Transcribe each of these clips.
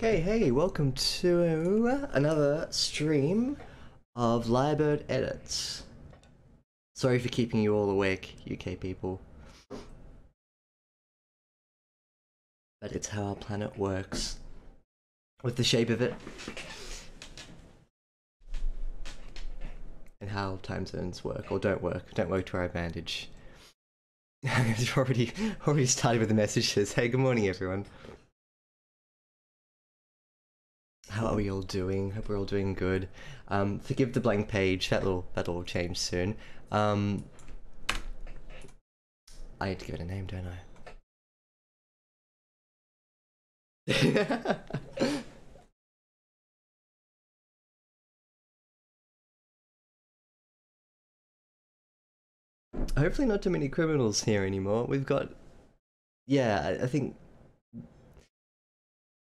Okay, hey, welcome to another stream of Lyrebird Edits. Sorry for keeping you all awake, UK people. But it's how our planet works. With the shape of it. And how time zones work, or don't work. Don't work to our advantage. You've already started with the messages. Hey, good morning everyone. How are we all doing? Hope we're all doing good. Forgive the blank page, that'll change soon. I need to give it a name, don't I? Hopefully not too many criminals here anymore. We've got... Yeah, I think...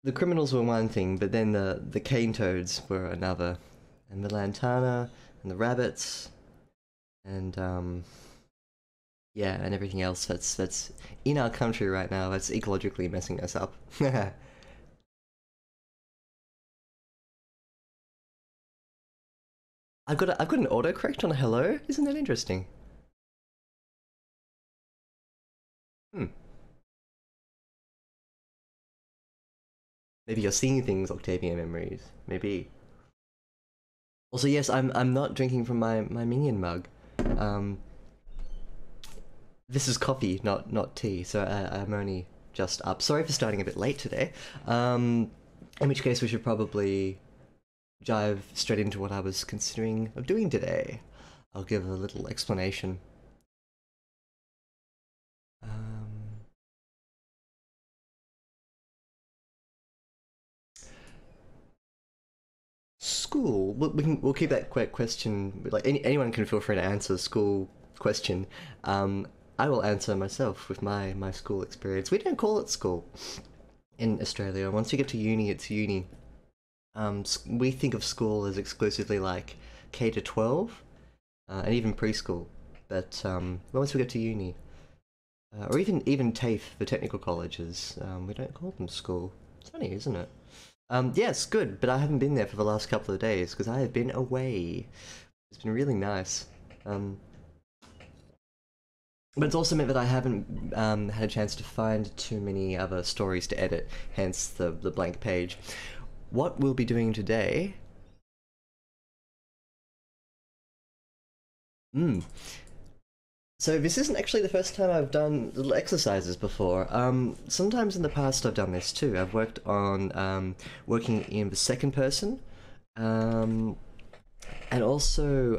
The criminals were one thing, but then the cane toads were another. And the lantana, and the rabbits, and yeah, and everything else that's in our country right now that's ecologically messing us up. I've got an autocorrect on a hello. Isn't that interesting? Maybe you're seeing things, Octavia Memories. Maybe. Also, yes, I'm not drinking from my minion mug. This is coffee, not tea, so I'm only just up. Sorry for starting a bit late today. In which case we should probably dive straight into what I was considering of doing today. I'll give a little explanation. School. We'll keep that quick question. Like anyone can feel free to answer a school question. I will answer myself with my school experience. We don't call it school in Australia. Once you get to uni, it's uni. We think of school as exclusively like K to 12, and even preschool. But once we get to uni, or even TAFE, the technical colleges, we don't call them school. It's funny, isn't it? Yes, good, but I haven't been there for the last couple of days because I have been away. It's been really nice. But it's also meant that I haven't had a chance to find too many other stories to edit, hence the blank page. What we'll be doing today... So this isn't actually the first time I've done little exercises before. Sometimes in the past I've done this too. I've worked on working in the second person, and also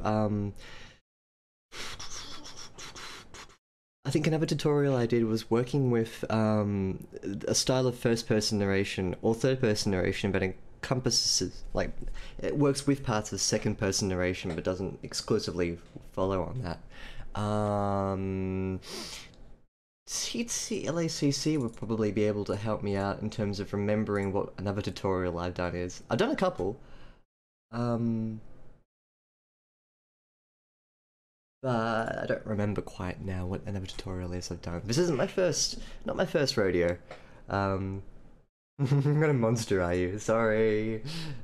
I think another tutorial I did was working with a style of first-person narration or third-person narration, but encompasses, like, it works with parts of second-person narration, but doesn't exclusively follow on that. TTLACC would probably be able to help me out in terms of remembering what another tutorial I've done is. I've done a couple. But I don't remember quite now what another tutorial is I've done. This isn't my first, not my first rodeo. I'm not a monster, are you? Sorry.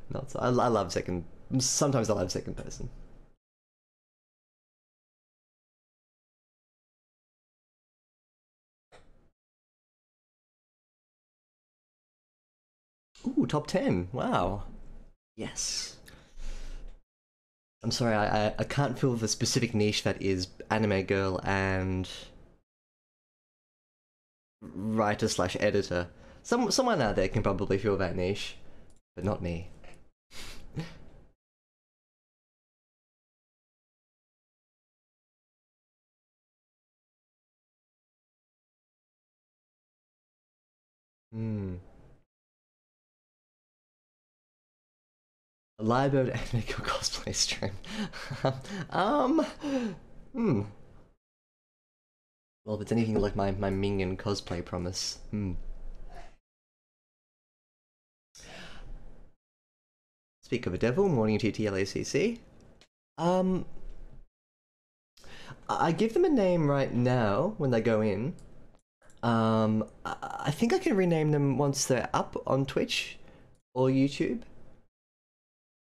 Not so, I love second, sometimes I love second person. Ooh, top 10, wow. Yes. I'm sorry, I can't feel the specific niche that is anime girl and writer slash editor. Someone out there can probably feel that niche, but not me. A Lyrebird anime girl cosplay stream. Well, if it's anything like my minion cosplay promise. Speak of a devil, morning TTLACC. I give them a name right now when they go in. I think I can rename them once they're up on Twitch. or YouTube.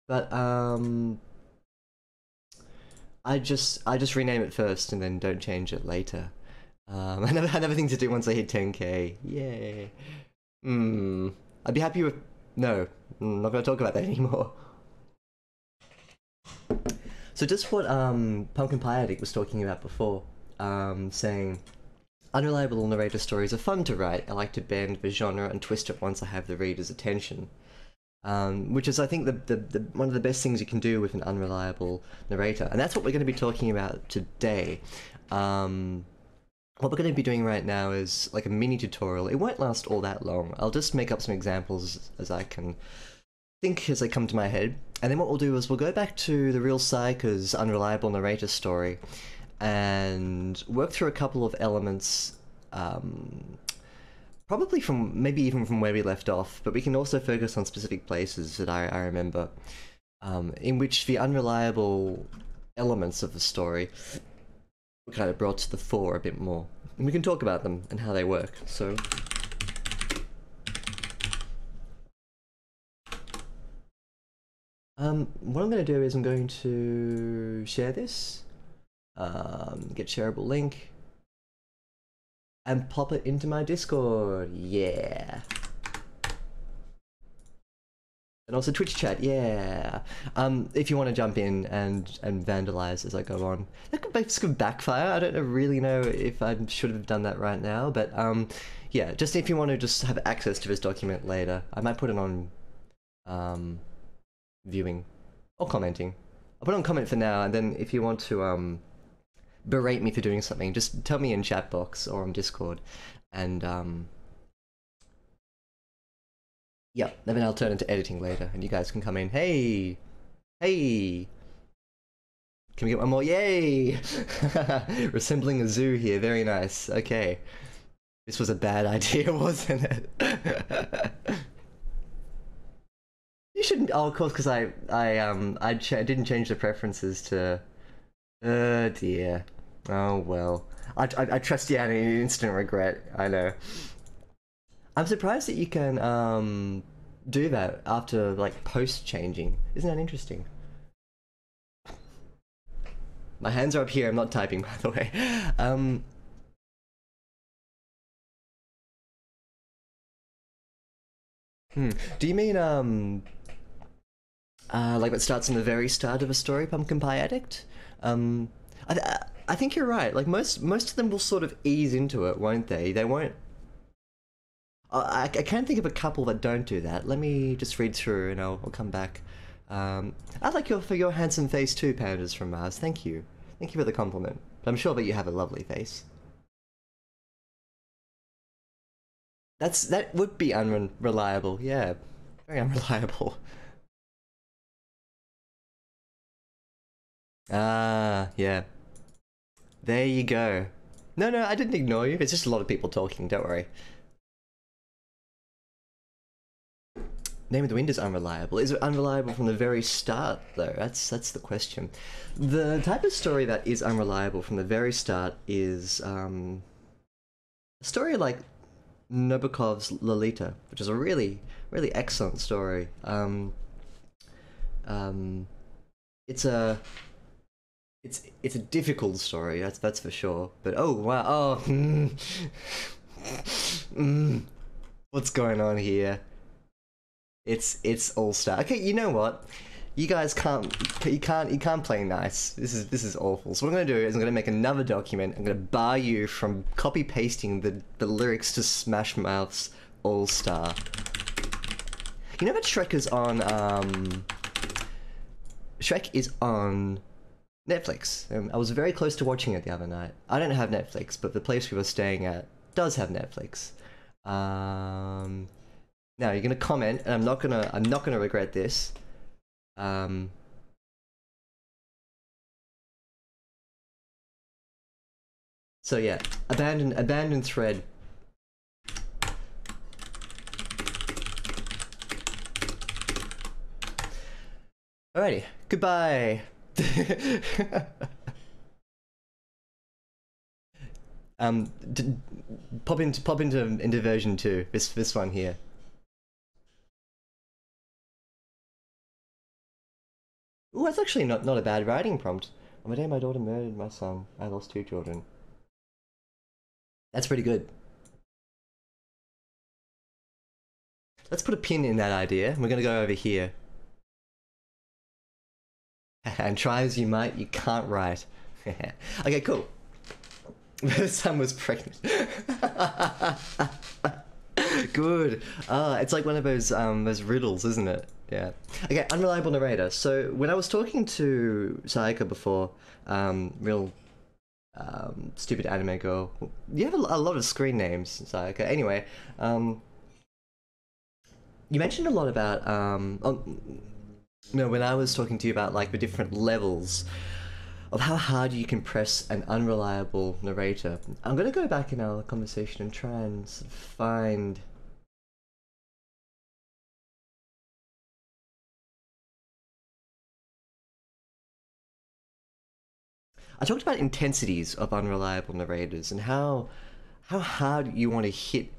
But I just rename it first and then don't change it later. I never think to do once I hit 10k. Yay. I'd be happy with. No, I'm not gonna talk about that anymore. So just what Pumpkin Pie Addict was talking about before, saying unreliable narrator stories are fun to write. I like to bend the genre and twist it once I have the reader's attention. Which is, I think, the one of the best things you can do with an unreliable narrator, and that's what we're going to be talking about today. What we're going to be doing right now is like a mini tutorial. It won't last all that long. I'll just make up some examples as I can think as they come to my head, and then what we'll do is we'll go back to the Real Psycher's unreliable narrator story and work through a couple of elements. Probably from, maybe even from where we left off, but we can also focus on specific places that I remember, in which the unreliable elements of the story were kind of brought to the fore a bit more. And we can talk about them and how they work, so... what I'm going to do is I'm going to share this, get shareable link, and pop it into my Discord, yeah. And also Twitch chat, yeah. If you want to jump in and vandalize as I go on. That could backfire. I don't really know if I should have done that right now, but yeah, just if you want to just have access to this document later, I might put it on viewing or commenting. I'll put it on comment for now, and then if you want to berate me for doing something, just tell me in chat box or on Discord, and yeah, then I'll turn into editing later, and you guys can come in. Hey, hey, can we get one more? Yay! Resembling a zoo here. Very nice. Okay, this was a bad idea, wasn't it? You shouldn't. Oh, of course, because I didn't change the preferences to. Oh dear. Oh well. I trust you had an instant regret. I know. I'm surprised that you can do that after like post changing. Isn't that interesting? My hands are up here. I'm not typing, by the way. Do you mean like what starts in the very start of a story, Pumpkin Pie Addict? I think you're right. Like most of them will sort of ease into it, won't they? They won't. I can't think of a couple that don't do that. Let me just read through, and I'll come back. I like your handsome face too, Pandas from Mars. Thank you for the compliment. I'm sure that you have a lovely face. That would be unreliable. Yeah, very unreliable. Ah, yeah. There you go. No, I didn't ignore you. It's just a lot of people talking, don't worry. Name of the Wind is unreliable. Is it unreliable from the very start, though? That's the question. The type of story that is unreliable from the very start is a story like Nabokov's Lolita, which is a really excellent story. It's a difficult story, that's for sure. But oh wow, what's going on here? It's all star. Okay, you know what? You guys can't play nice. This is awful. So what I'm gonna do is I'm gonna make another document. I'm gonna bar you from copy pasting the lyrics to Smash Mouth's All Star. You know that Shrek is on Netflix. I was very close to watching it the other night. I don't have Netflix, but the place we were staying at does have Netflix. Now you're gonna comment, and I'm not gonna regret this. So yeah, abandon thread. Alrighty, goodbye. Pop into version 2. This one here. Oh, that's actually not a bad writing prompt. On the day my daughter murdered my son, I lost two children. That's pretty good. Let's put a pin in that idea. We're gonna go over here. And try as you might, you can't write. Okay, cool. The son was pregnant. Good. It's like one of those riddles, isn't it? Yeah. Okay, unreliable narrator. So when I was talking to Sayaka before, real stupid anime girl, you have a lot of screen names, Sayaka. Anyway, you mentioned a lot about no, when I was talking to you about like the different levels of how hard you can press an unreliable narrator. I'm gonna go back in our conversation and try and sort of find. I talked about intensities of unreliable narrators and how hard you want to hit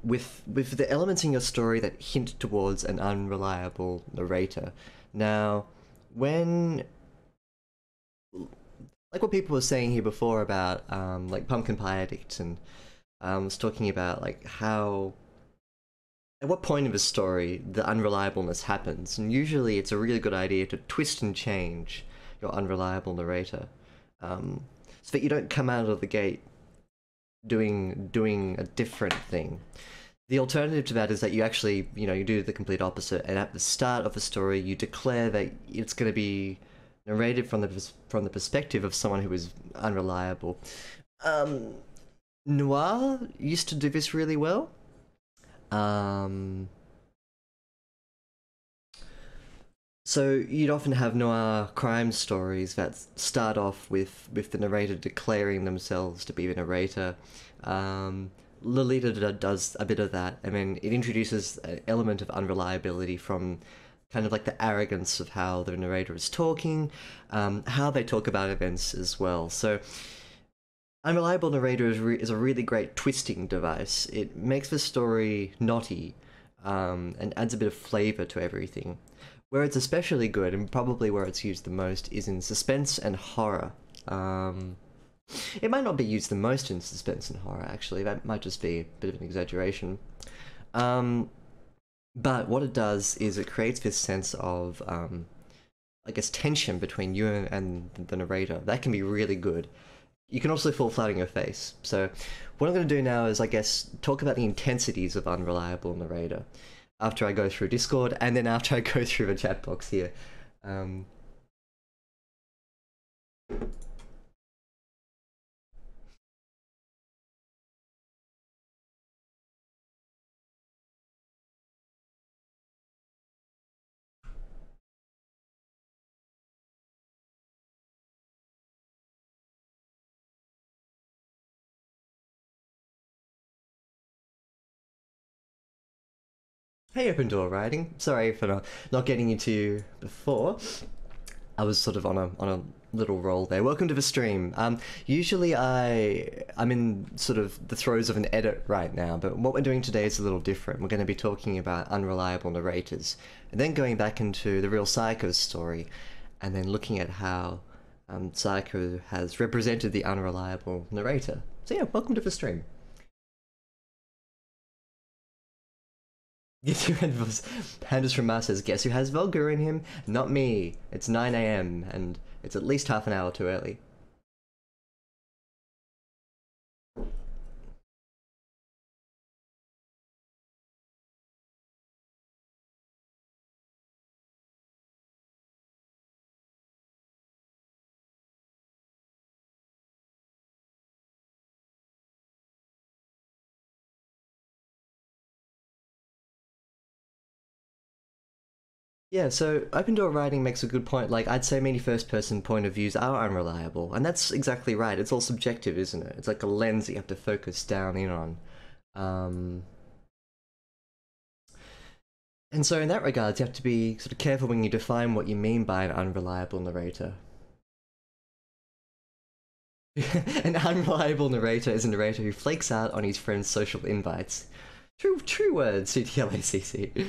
with the elements in your story that hint towards an unreliable narrator. Now, when like what people were saying here before about like Pumpkin Pie Addict, and was talking about like how at what point of a story the unreliableness happens, and usually it's a really good idea to twist and change your unreliable narrator, so that you don't come out of the gate doing a different thing. The alternative to that is that you actually, you do the complete opposite, and at the start of the story, you declare that it's going to be narrated from the perspective of someone who is unreliable. Noir used to do this really well. So you'd often have noir crime stories that start off with the narrator declaring themselves to be the narrator. Lolita does a bit of that. I mean, it introduces an element of unreliability from kind of like the arrogance of how the narrator is talking, how they talk about events as well. So unreliable narrator is a really great twisting device. It makes the story knotty, and adds a bit of flavor to everything. Where it's especially good, and probably where it's used the most, is in suspense and horror. It might not be used the most in suspense and horror, actually. That might just be a bit of an exaggeration. But what it does is it creates this sense of, I guess, tension between you and the narrator. That can be really good. You can also fall flat on your face. So what I'm going to do now is, I guess, talk about the intensities of unreliable narrator after I go through Discord, and then after I go through the chat box here. Hey, Open Door Writing. Sorry for not getting you to you before. I was sort of on a little roll there. Welcome to the stream. Usually I'm in sort of the throes of an edit right now, but what we're doing today is a little different. We're going to be talking about unreliable narrators, and then going back into the real Psycho's story, and then looking at how Psycho has represented the unreliable narrator. So yeah, welcome to the stream. Yes, you had Pandas from Mars says, guess who has Vulgar in him? Not me. It's 9 AM, and it's at least half an hour too early. Yeah, so open door writing makes a good point. Like, I'd say many first person point of views are unreliable, and that's exactly right. It's all subjective, isn't it? It's like a lens that you have to focus down in on. And so in that regard, you have to be sort of careful when you define what you mean by an unreliable narrator. An unreliable narrator is a narrator who flakes out on his friend's social invites. True words, CTLACC.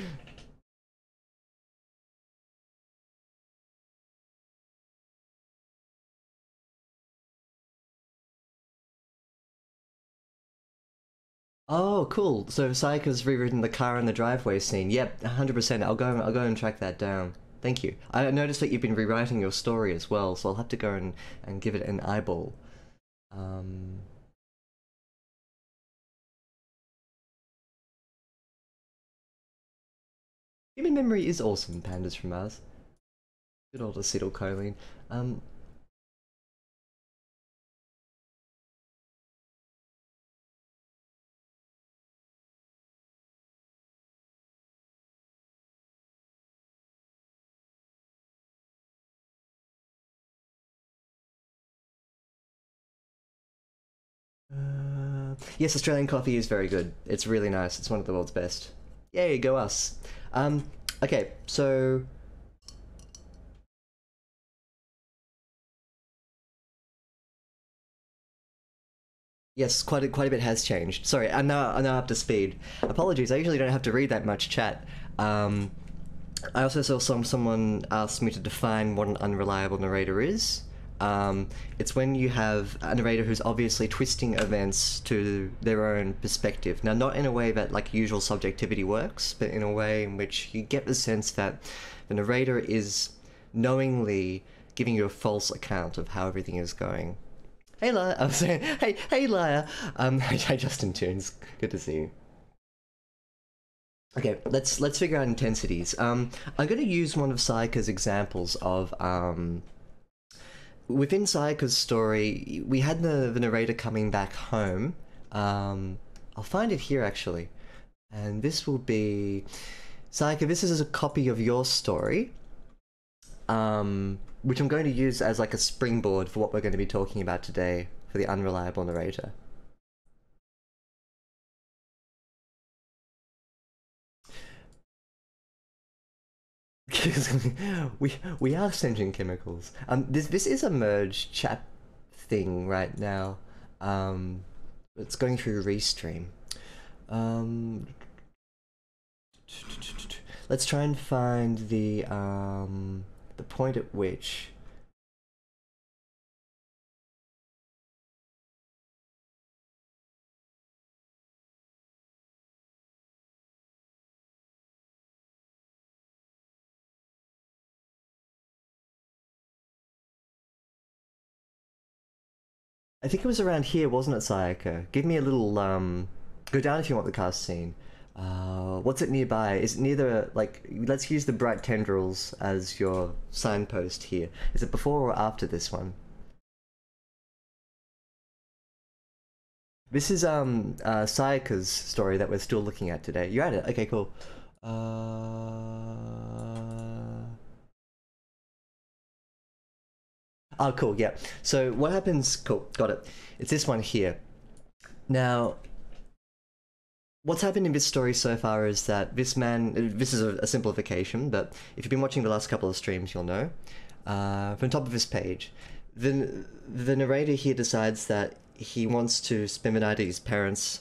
Oh, cool. So Sayaka's rewritten the car in the driveway scene. Yep, 100%. I'll go and track that down. Thank you. I noticed that you've been rewriting your story as well, so I'll have to go and give it an eyeball. Um, Human memory is awesome, Pandas from Mars. Good old acetylcholine. Um, yes, Australian coffee is very good. It's really nice. It's one of the world's best. Yay, go us. Um, okay, so yes, quite a bit has changed. Sorry, I'm now up to speed. Apologies, I usually don't have to read that much chat. Um, I also saw someone asked me to define what an unreliable narrator is. It's when you have a narrator who's obviously twisting events to their own perspective. Now, not in a way that like usual subjectivity works, but in a way in which you get the sense that the narrator is knowingly giving you a false account of how everything is going. Hey, Liar. I was saying, hey, Liar. Hey, Justin Tunes. Good to see you. Okay, let's figure out intensities. I'm going to use one of Sayaka's examples of within Sayaka's story. We had the narrator coming back home. I'll find it here actually, and this will be Sayaka. This is a copy of your story, which I'm going to use as like a springboard for what we're going to be talking about today for the unreliable narrator. we are sentient chemicals. This is a merge chat thing right now. Um, it's going through Restream. Um, let's try and find the point at which. I think it was around here, wasn't it, Sayaka? Give me a little go down if you want the cast scene. What's it nearby? Is it near the like? Let's use the bright tendrils as your signpost here. Is it before or after this one? This is Sayaka's story that we're still looking at today. You're at it. Okay, cool. Oh, cool. Yeah. So what happens? Cool. Got it. It's this one here. Now, what's happened in this story so far is that this man. This is a simplification, but if you've been watching the last couple of streams, you'll know. From top of this page, the narrator here decides that he wants to spend the night at his parents'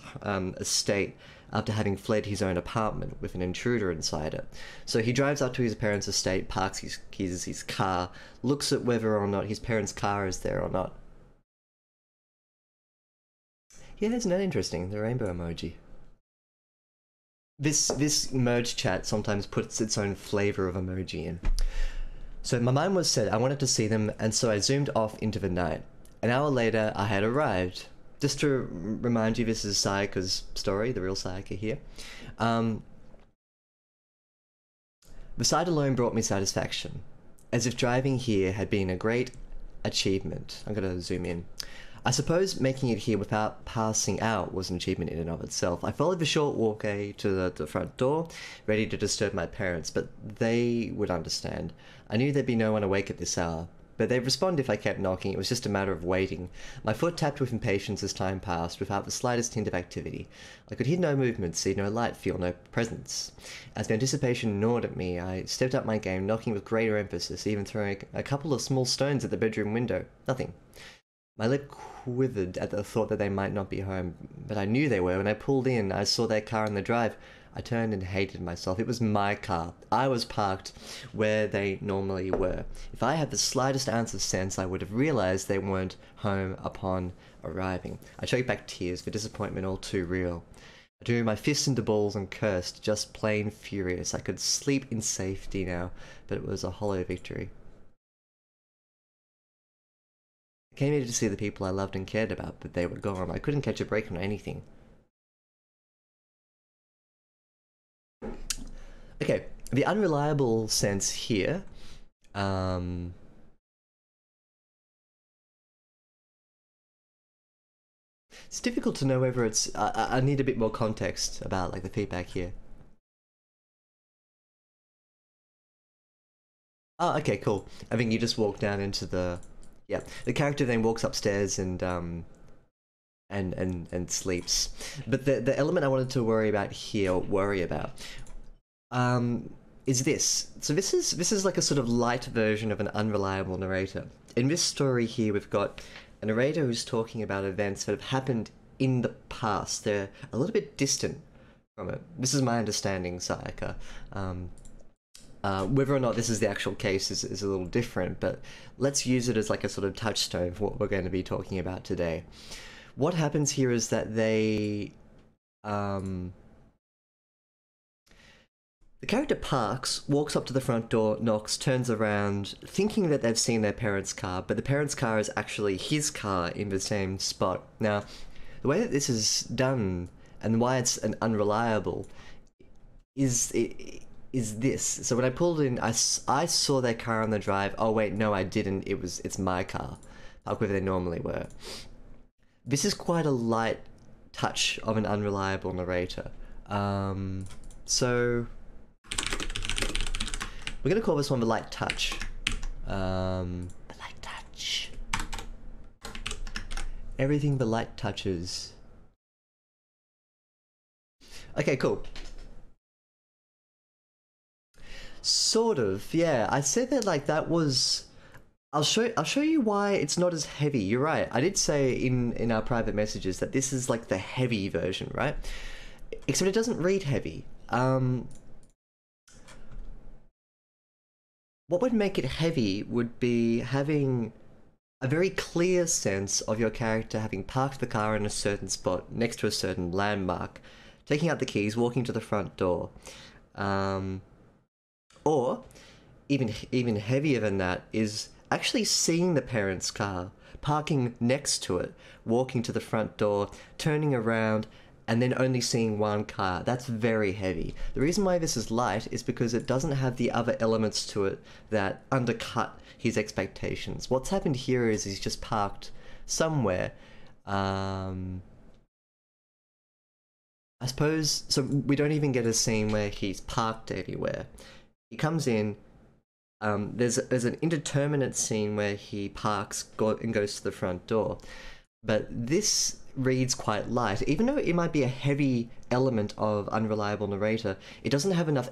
estate after having fled his own apartment with an intruder inside it. So he drives up to his parents' estate, parks his car, looks at whether or not his parents' car is there or not. Yeah, isn't that interesting? The rainbow emoji. This merge chat sometimes puts its own flavor of emoji in. So my mind was set, I wanted to see them, and so I zoomed off into the night. An hour later, I had arrived. Just to remind you, this is Sayaka's story, the real Sayaka here. Um, the sight alone brought me satisfaction, as if driving here had been a great achievement. I'm going to zoom in. I suppose making it here without passing out was an achievement in and of itself. I followed the short walkway to the front door, ready to disturb my parents, but they would understand. I knew there'd be no one awake at this hour, but they'd respond if I kept knocking. It was just a matter of waiting. My foot tapped with impatience as time passed, without the slightest hint of activity. I could hear no movement, see no light, feel no presence. As the anticipation gnawed at me, I stepped up my game, knocking with greater emphasis, even throwing a couple of small stones at the bedroom window. Nothing. My lip quivered at the thought that they might not be home, but I knew they were. When I pulled in, I saw their car on the drive. I turned and hated myself. It was my car. I was parked where they normally were. If I had the slightest ounce of sense, I would have realized they weren't home upon arriving. I choked back tears, for disappointment all too real. I drew my fists into balls and cursed, just plain furious. I could sleep in safety now, but it was a hollow victory. I came here to see the people I loved and cared about, but they were gone. I couldn't catch a break on anything. Okay, the unreliable sense here, it's difficult to know whether it's, I need a bit more context about like the feedback here. Oh, okay, cool. I think you just walk down into the, yeah, the character then walks upstairs and sleeps. But the element I wanted to worry about here, is this. So this is like a sort of light version of an unreliable narrator. In this story here, we've got a narrator who's talking about events that have happened in the past. They're a little bit distant from it. This is my understanding, Sayaka. Whether or not this is the actual case is a little different, but let's use it as like a sort of touchstone for what we're going to be talking about today. What happens here is that the character Parks walks up to the front door, knocks, turns around, thinking that they've seen their parents' car, but the parents' car is actually his car in the same spot. Now, the way that this is done and why it's an unreliable is this. So when I pulled in, I saw their car on the drive. Oh wait, no, I didn't. It's my car, like where they normally were. This is quite a light touch of an unreliable narrator. So we're gonna call this one the light touch. The light touch. Everything the light touches. Okay, cool. Sort of, yeah. I said that like that was. I'll show you why it's not as heavy. You're right. I did say in our private messages that this is like the heavy version, right? Except it doesn't read heavy. What would make it heavy would be having a very clear sense of your character having parked the car in a certain spot next to a certain landmark, taking out the keys, walking to the front door. Or even heavier than that is actually seeing the parents' car, parking next to it, walking to the front door, turning around, and then only seeing one car. That's very heavy. The reason why this is light is because it doesn't have the other elements to it that undercut his expectations. What's happened here is he's just parked somewhere. I suppose, so we don't even get a scene where he's parked anywhere. He comes in, there's an indeterminate scene where he parks and goes to the front door. But this reads quite light. Even though it might be a heavy element of unreliable narrator, it doesn't have enough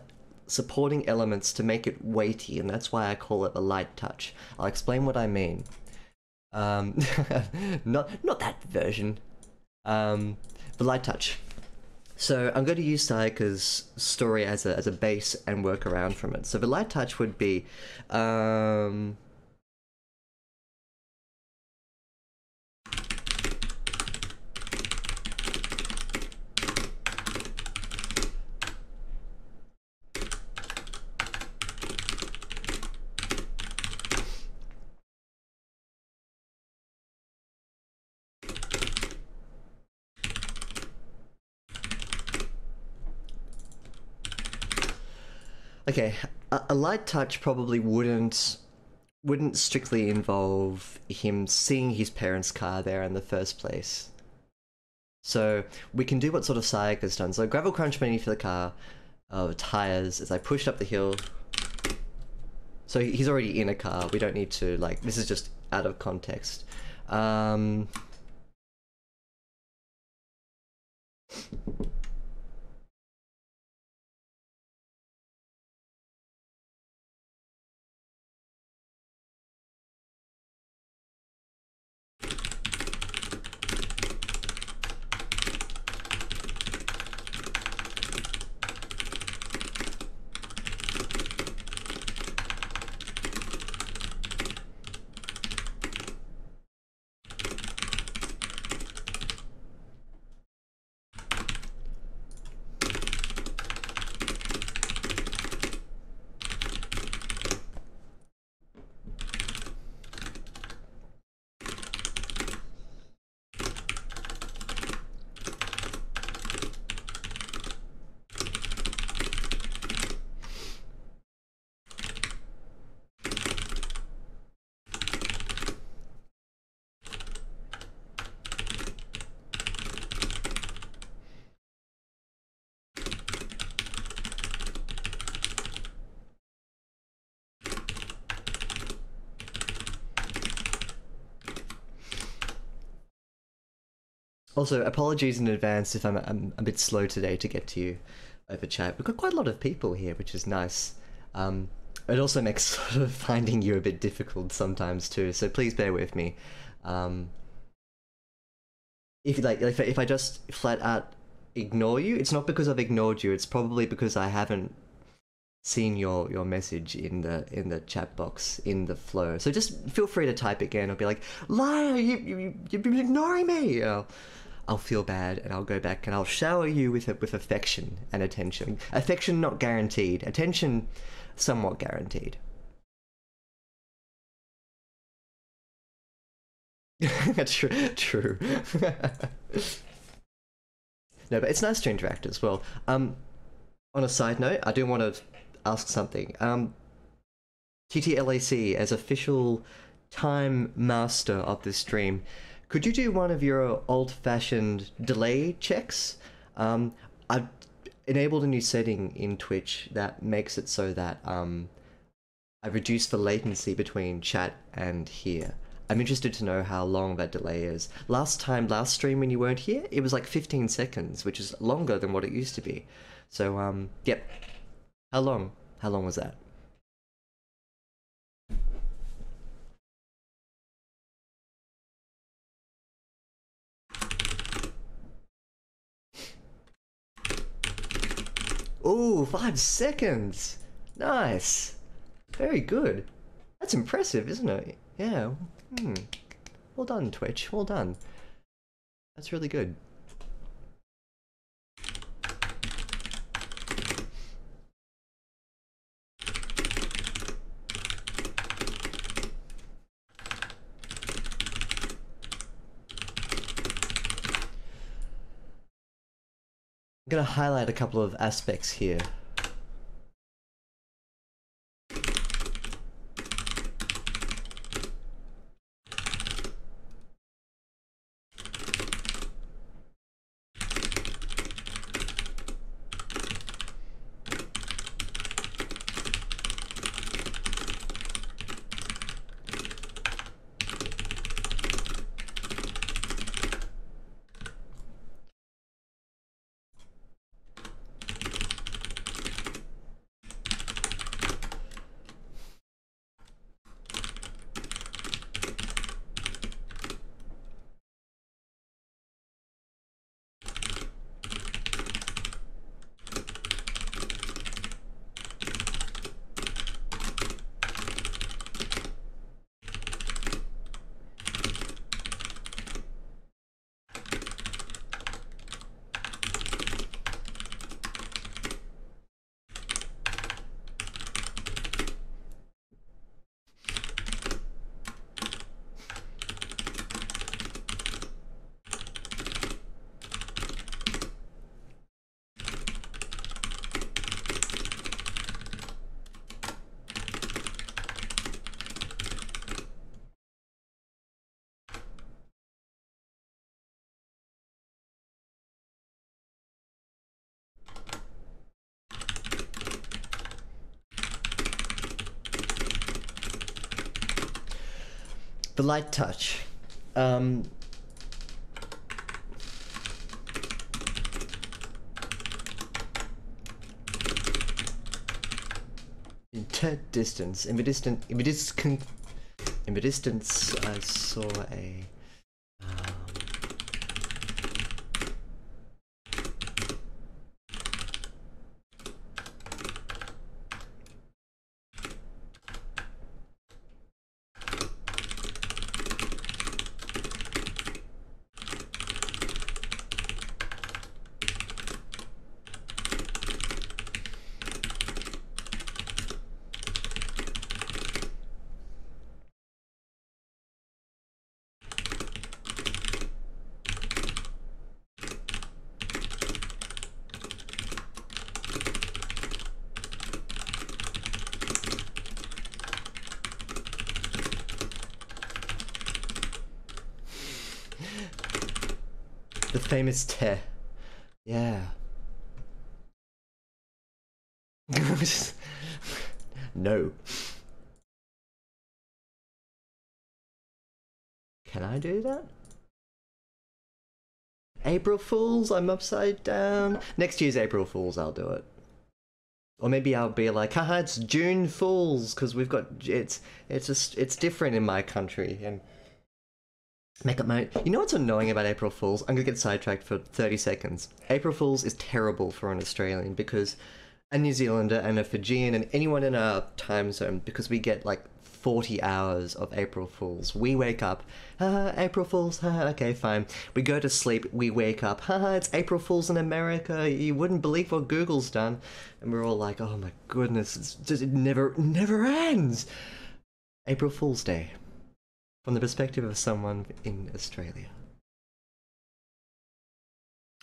supporting elements to make it weighty, and that's why I call it a light touch. I'll explain what I mean. Not that version. The light touch. So I'm going to use Sayaka's story as a base and work around from it. So the light touch would be, okay, a light touch probably wouldn't strictly involve him seeing his parents' car there in the first place. So we can do what sort of Sayaka's done. So gravel crunch beneath the car, tires as I pushed up the hill. So he's already in a car. We don't need to, like, this is just out of context. Also, apologies in advance if I'm a bit slow today to get to you over chat. We've got quite a lot of people here, which is nice. Um, it also makes sort of finding you a bit difficult sometimes too, so please bear with me. Um, if I just flat out ignore you, it's not because I've ignored you. It's probably because I haven't seen your message in the chat box in the flow. So just feel free to type again or be like, liar, you've been ignoring me. I'll feel bad and I'll go back and I'll shower you with affection and attention. Affection not guaranteed. Attention somewhat guaranteed. True. True. No, but it's nice to interact as well. On a side note, I do want to ask something. TTLAC, as official time master of this stream, could you do one of your old-fashioned delay checks? I've enabled a new setting in Twitch that makes it so that I reduce the latency between chat and here. I'm interested to know how long that delay is. Last stream when you weren't here, it was like 15 seconds, which is longer than what it used to be. So, yep. How long? How long was that? Ooh, 5 seconds! Nice! Very good. That's impressive, isn't it? Yeah. Well done, Twitch. Well done. That's really good. I'm gonna highlight a couple of aspects here. The light touch. Distance. In the distance, I saw a. The famous te. Yeah. No. Can I do that? April Fools, I'm upside down. Next year's April Fools, I'll do it. Or maybe I'll be like, haha, it's June Fools, because we've got, it's different in my country, and make up my, you know what's annoying about April Fools? I'm gonna get sidetracked for 30 seconds. April Fools is terrible for an Australian, because a New Zealander and a Fijian and anyone in our time zone, because we get like 40 hours of April Fools. We wake up, haha, April Fools, haha, okay, fine. We go to sleep, we wake up, haha, it's April Fools in America, you wouldn't believe what Google's done. And we're all like, oh my goodness, it never ends. April Fool's Day, from the perspective of someone in Australia.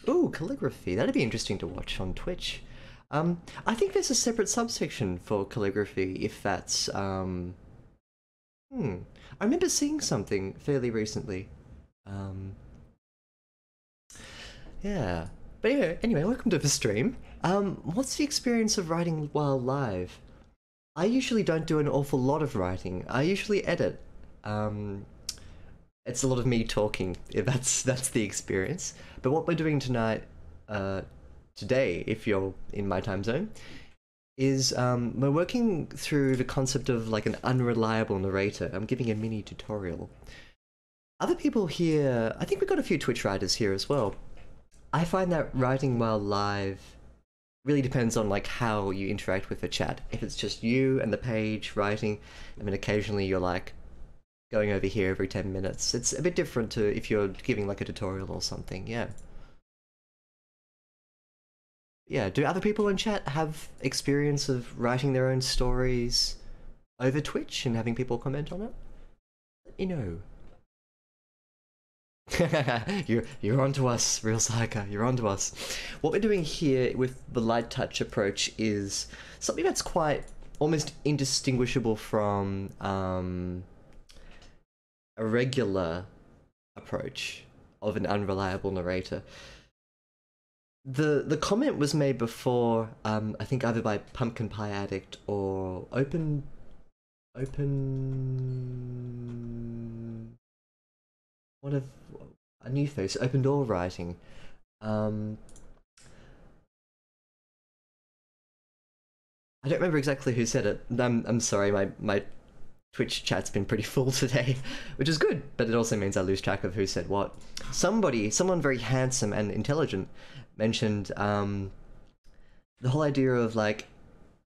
Ooh, calligraphy, that'd be interesting to watch on Twitch. I think there's a separate subsection for calligraphy, if that's, I remember seeing something fairly recently. Yeah. But anyway, welcome to the stream. What's the experience of writing while live? I usually don't do an awful lot of writing. I usually edit. It's a lot of me talking. That's the experience. But what we're doing tonight, today, if you're in my time zone, is we're working through the concept of like an unreliable narrator. I'm giving a mini tutorial. Other people here, I think we've got a few Twitch writers here as well. I find that writing while live really depends on like how you interact with the chat. If it's just you and the page writing, I mean occasionally you're like going over here every 10 minutes. It's a bit different to if you're giving like a tutorial or something, yeah. Yeah, do other people in chat have experience of writing their own stories over Twitch and having people comment on it? Let me know. You're onto us, Real Psycho, you're onto us. What we're doing here with the light touch approach is something that's quite almost indistinguishable from a regular approach of an unreliable narrator. The comment was made before, I think either by Pumpkin Pie Addict or Open one of a new face, Open Door Writing. I don't remember exactly who said it. I'm sorry, my Twitch chat's been pretty full today, which is good, but it also means I lose track of who said what. Someone very handsome and intelligent mentioned the whole idea of like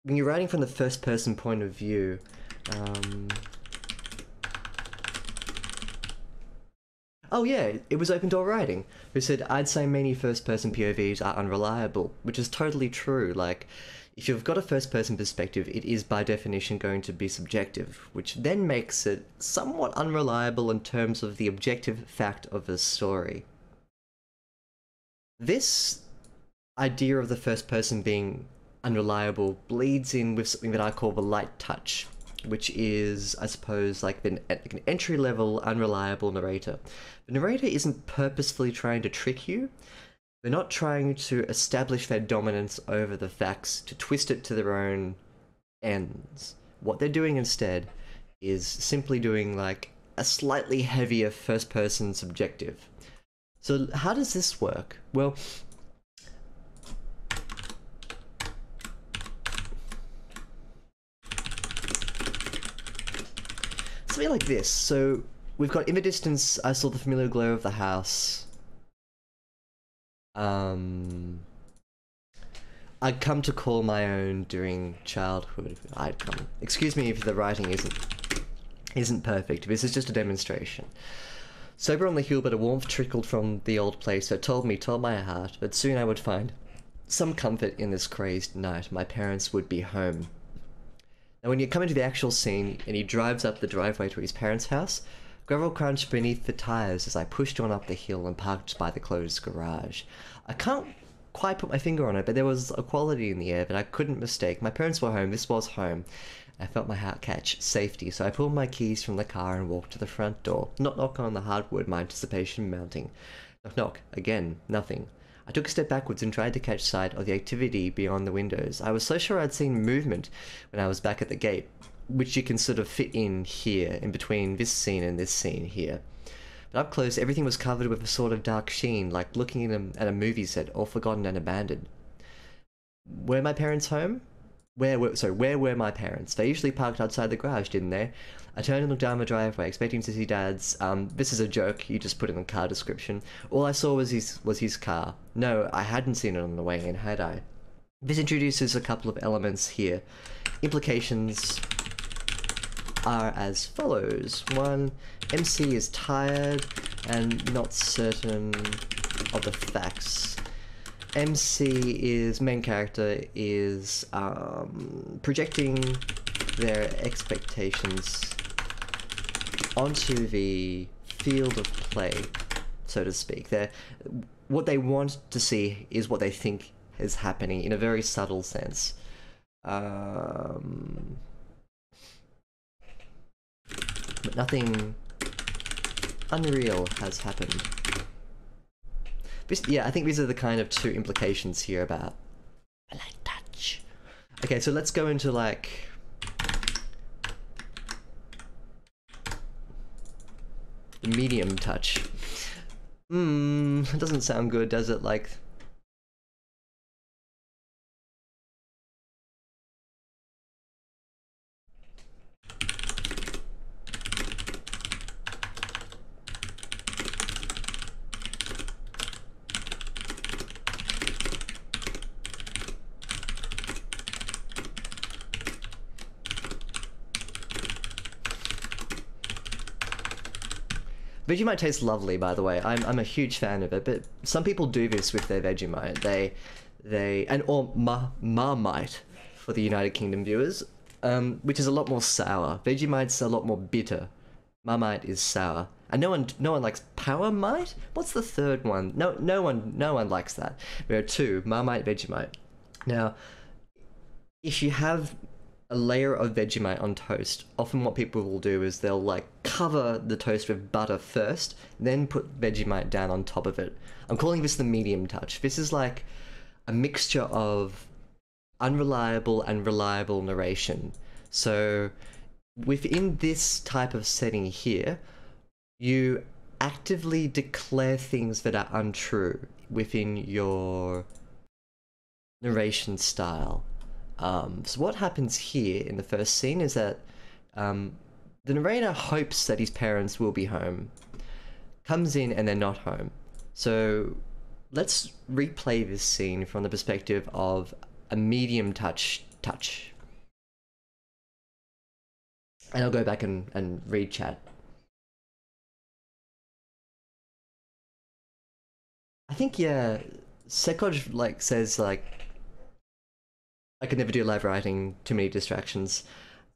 when you're writing from the first person point of view, oh yeah, it was Open Door Writing who said, I'd say many first person POVs are unreliable, which is totally true. Like, if you've got a first person perspective, it is by definition going to be subjective, which then makes it somewhat unreliable in terms of the objective fact of the story. This idea of the first person being unreliable bleeds in with something that I call the light touch, which is, I suppose, like an entry-level unreliable narrator. The narrator isn't purposefully trying to trick you. They're not trying to establish their dominance over the facts, to twist it to their own ends. What they're doing instead is simply doing like a slightly heavier first-person subjective. So how does this work? Well, something like this. So we've got in the distance, I saw the familiar glow of the house. I'd come to call my own during childhood. Excuse me if the writing isn't perfect. This is just a demonstration. Sober on the hill, but a warmth trickled from the old place that told my heart, that soon I would find some comfort in this crazed night. My parents would be home. Now when you come into the actual scene, and he drives up the driveway to his parents' house, gravel crunched beneath the tires as I pushed on up the hill and parked by the closed garage. I can't quite put my finger on it, but there was a quality in the air that I couldn't mistake. My parents were home, this was home. I felt my heart catch safety, so I pulled my keys from the car and walked to the front door. Knock knock on the hardwood, my anticipation mounting. Knock knock, again, nothing. I took a step backwards and tried to catch sight of the activity beyond the windows. I was so sure I'd seen movement when I was back at the gate, which you can sort of fit in here, in between this scene and this scene here. But up close, everything was covered with a sort of dark sheen, like looking at a movie set, all forgotten and abandoned. Were my parents home? Where were my parents? They usually parked outside the garage, didn't they? I turned and looked down the driveway, expecting to see Dad's. This is a joke. You just put in the car description. All I saw was his car. No, I hadn't seen it on the way in, had I? This introduces a couple of elements here. Implications are as follows. 1. MC is tired and not certain of the facts. MC is, main character, is projecting their expectations onto the field of play, so to speak. What they want to see is what they think is happening in a very subtle sense. But nothing unreal has happened. Yeah, I think these are the kind of two implications here about a light touch. Okay, so let's go into like the medium touch. It doesn't sound good, does it? Like, Vegemite tastes lovely, by the way. I'm a huge fan of it, but some people do this with their Vegemite. Or Marmite for the United Kingdom viewers, which is a lot more sour. Vegemite's a lot more bitter. Marmite is sour, and no one likes Power Mite. What's the third one? No one likes that. There are two: Marmite, Vegemite. Now, if you have a layer of Vegemite on toast, often what people will do is they'll like cover the toast with butter first, then put Vegemite down on top of it. I'm calling this the medium touch. This is like a mixture of unreliable and reliable narration. So within this type of setting here, you actively declare things that are untrue within your narration style. So what happens here in the first scene is that the narrator hopes that his parents will be home, comes in and they're not home. So let's replay this scene from the perspective of a medium touch. And I'll go back and read chat. I think, yeah, Sekoj like says like, I could never do live writing, too many distractions.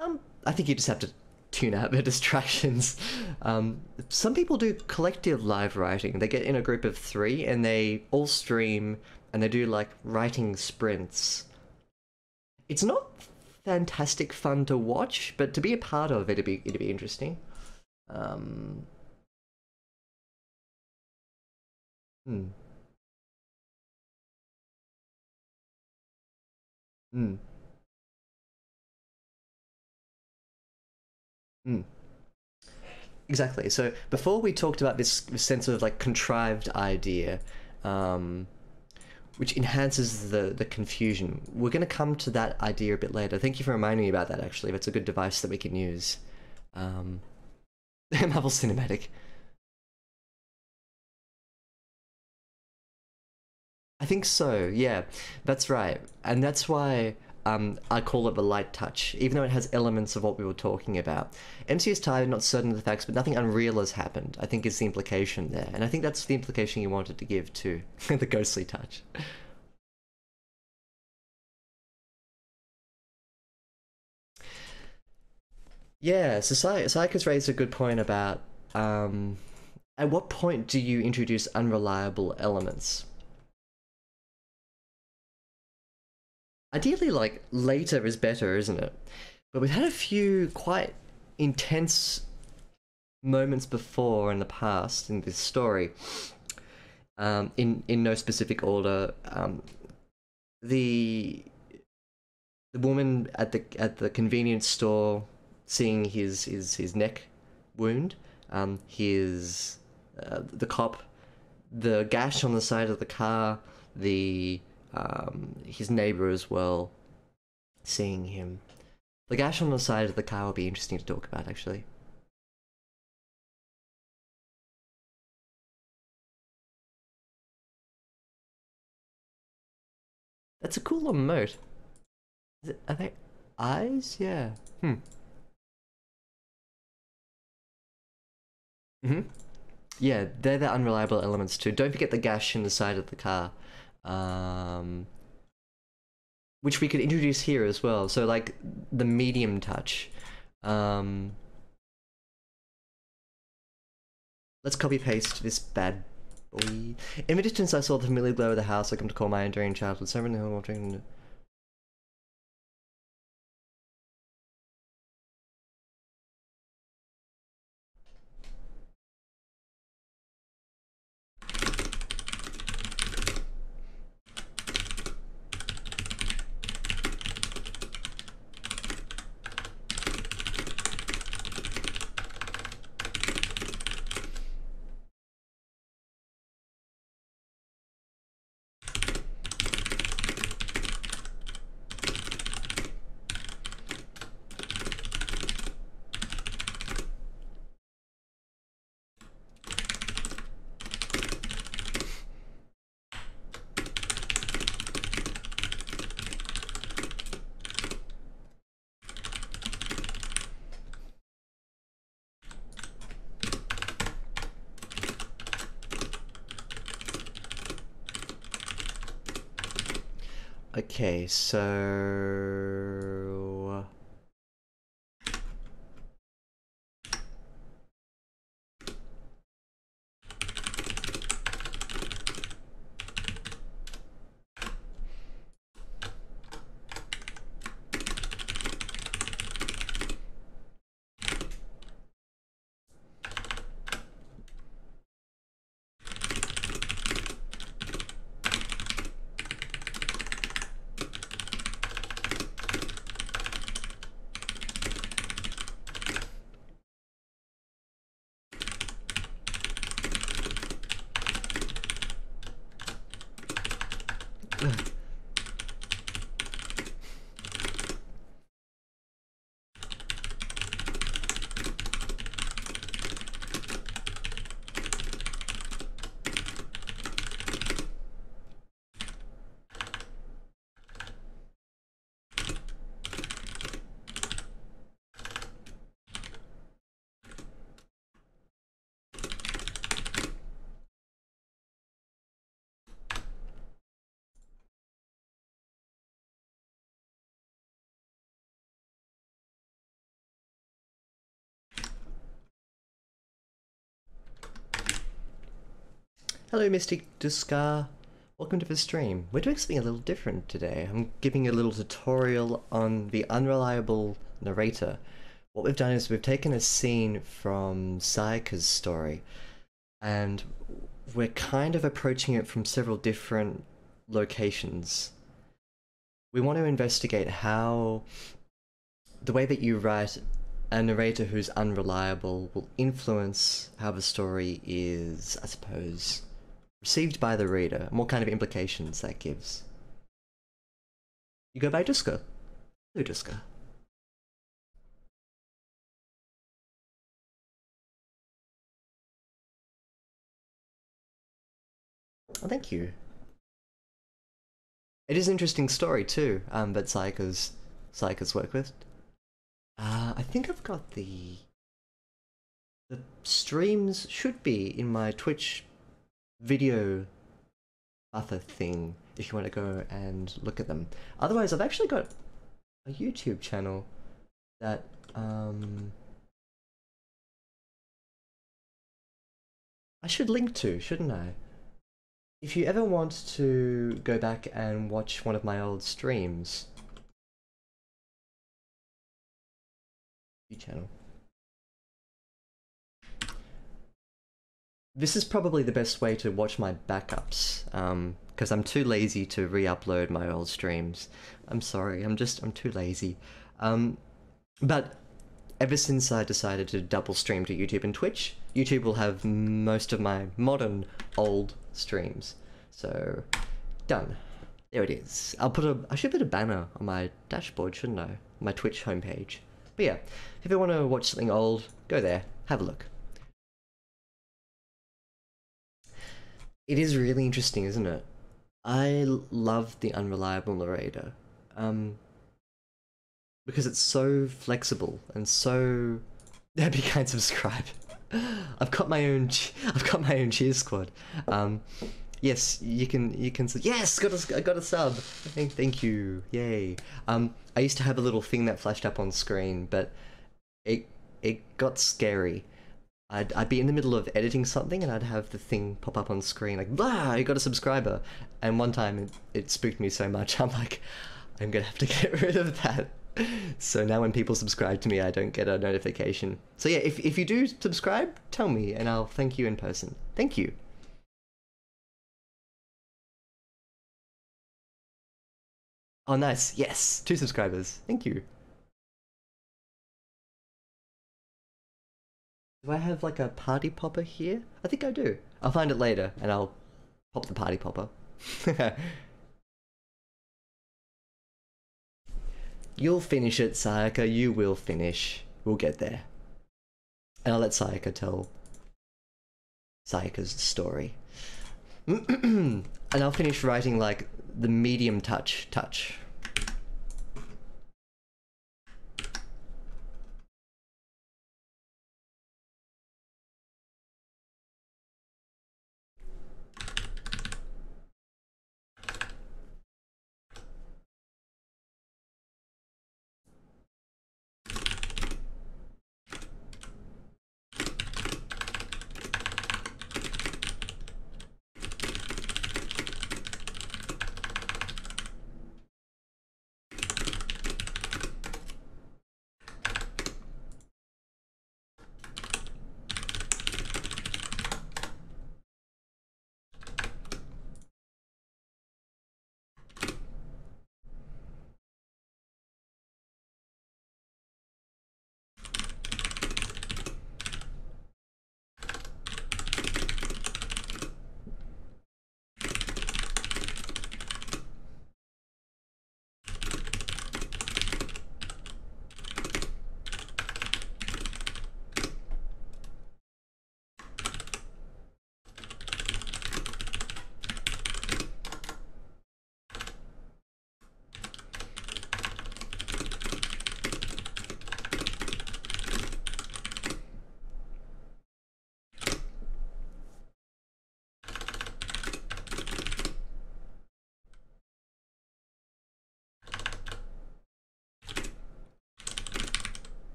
I think you just have to tune out the distractions. Some people do collective live writing. They get in a group of 3 and they all stream and they do like writing sprints. It's not fantastic fun to watch, but to be a part of it, it'd be interesting. Hmm. Hmm. Hmm. Exactly. So before we talked about this sense of like contrived idea, which enhances the confusion. We're going to come to that idea a bit later. Thank you for reminding me about that, actually. That's a good device that we can use. Marvel Cinematic. I think so, yeah. That's right. And that's why I call it the light touch, even though it has elements of what we were talking about. MC is tired, not certain of the facts, but nothing unreal has happened, I think is the implication there. And I think that's the implication you wanted to give to the ghostly touch. Yeah, so Syke has raised a good point about at what point do you introduce unreliable elements? Ideally, like, later is better, isn't it? But we've had a few quite intense moments before in the past in this story. In no specific order. The woman at the convenience store seeing his neck wound, his the cop, the gash on the side of the car, the his neighbor as well, seeing him. The gash on the side of the car will be interesting to talk about, actually. That's a cool emote. Are they eyes? Yeah. Yeah, they're the unreliable elements too. Don't forget the gash in the side of the car. Which we could introduce here as well. So like the medium touch. Let's copy paste this bad boy. In the distance I saw the familiar glow of the house I come to call my enduring childhood. So many watching. Okay, so hello, Mystic Duskar. Welcome to the stream. We're doing something a little different today. I'm giving a little tutorial on the unreliable narrator. What we've done is we've taken a scene from Sayaka's story, and we're kind of approaching it from several different locations. We want to investigate how the way that you write a narrator who's unreliable will influence how the story is, I suppose, received by the reader, and what kind of implications that gives. You go by Duska. Hello, Duska. Oh, thank you. It is an interesting story too, that Sayaka's work with. I think I've got the streams should be in my Twitch video other thing if you want to go and look at them. Otherwise, I've actually got a YouTube channel that I should link to, shouldn't I? If you ever want to go back and watch one of my old streams, channel. This is probably the best way to watch my backups, because I'm too lazy to re-upload my old streams. I'm sorry, I'm too lazy. But ever since I decided to double stream to YouTube and Twitch, YouTube will have most of my modern old streams. So, done. There it is. I should put a banner on my dashboard, shouldn't I? My Twitch homepage. But yeah, if you want to watch something old, go there, have a look. It is really interesting, isn't it? I love the Unreliable narrator. Because it's so flexible and so... Be kind, subscribe. I've got my own cheer squad. Yes, you can. Yes, I got a sub. Thank you. Yay. I used to have a little thing that flashed up on screen, but it got scary. I'd be in the middle of editing something and I'd have the thing pop up on screen like, blah, you got a subscriber. And one time it spooked me so much, I'm like, I'm gonna have to get rid of that. So now when people subscribe to me, I don't get a notification. So yeah, if you do subscribe, tell me and I'll thank you in person. Thank you. Oh nice, yes, 2 subscribers. Thank you. Do I have like a party popper here? I think I do. I'll find it later and I'll pop the party popper. You'll finish it, Sayaka. You will finish. We'll get there. And I'll let Sayaka tell Sayaka's story. And I'll finish writing like the medium touch.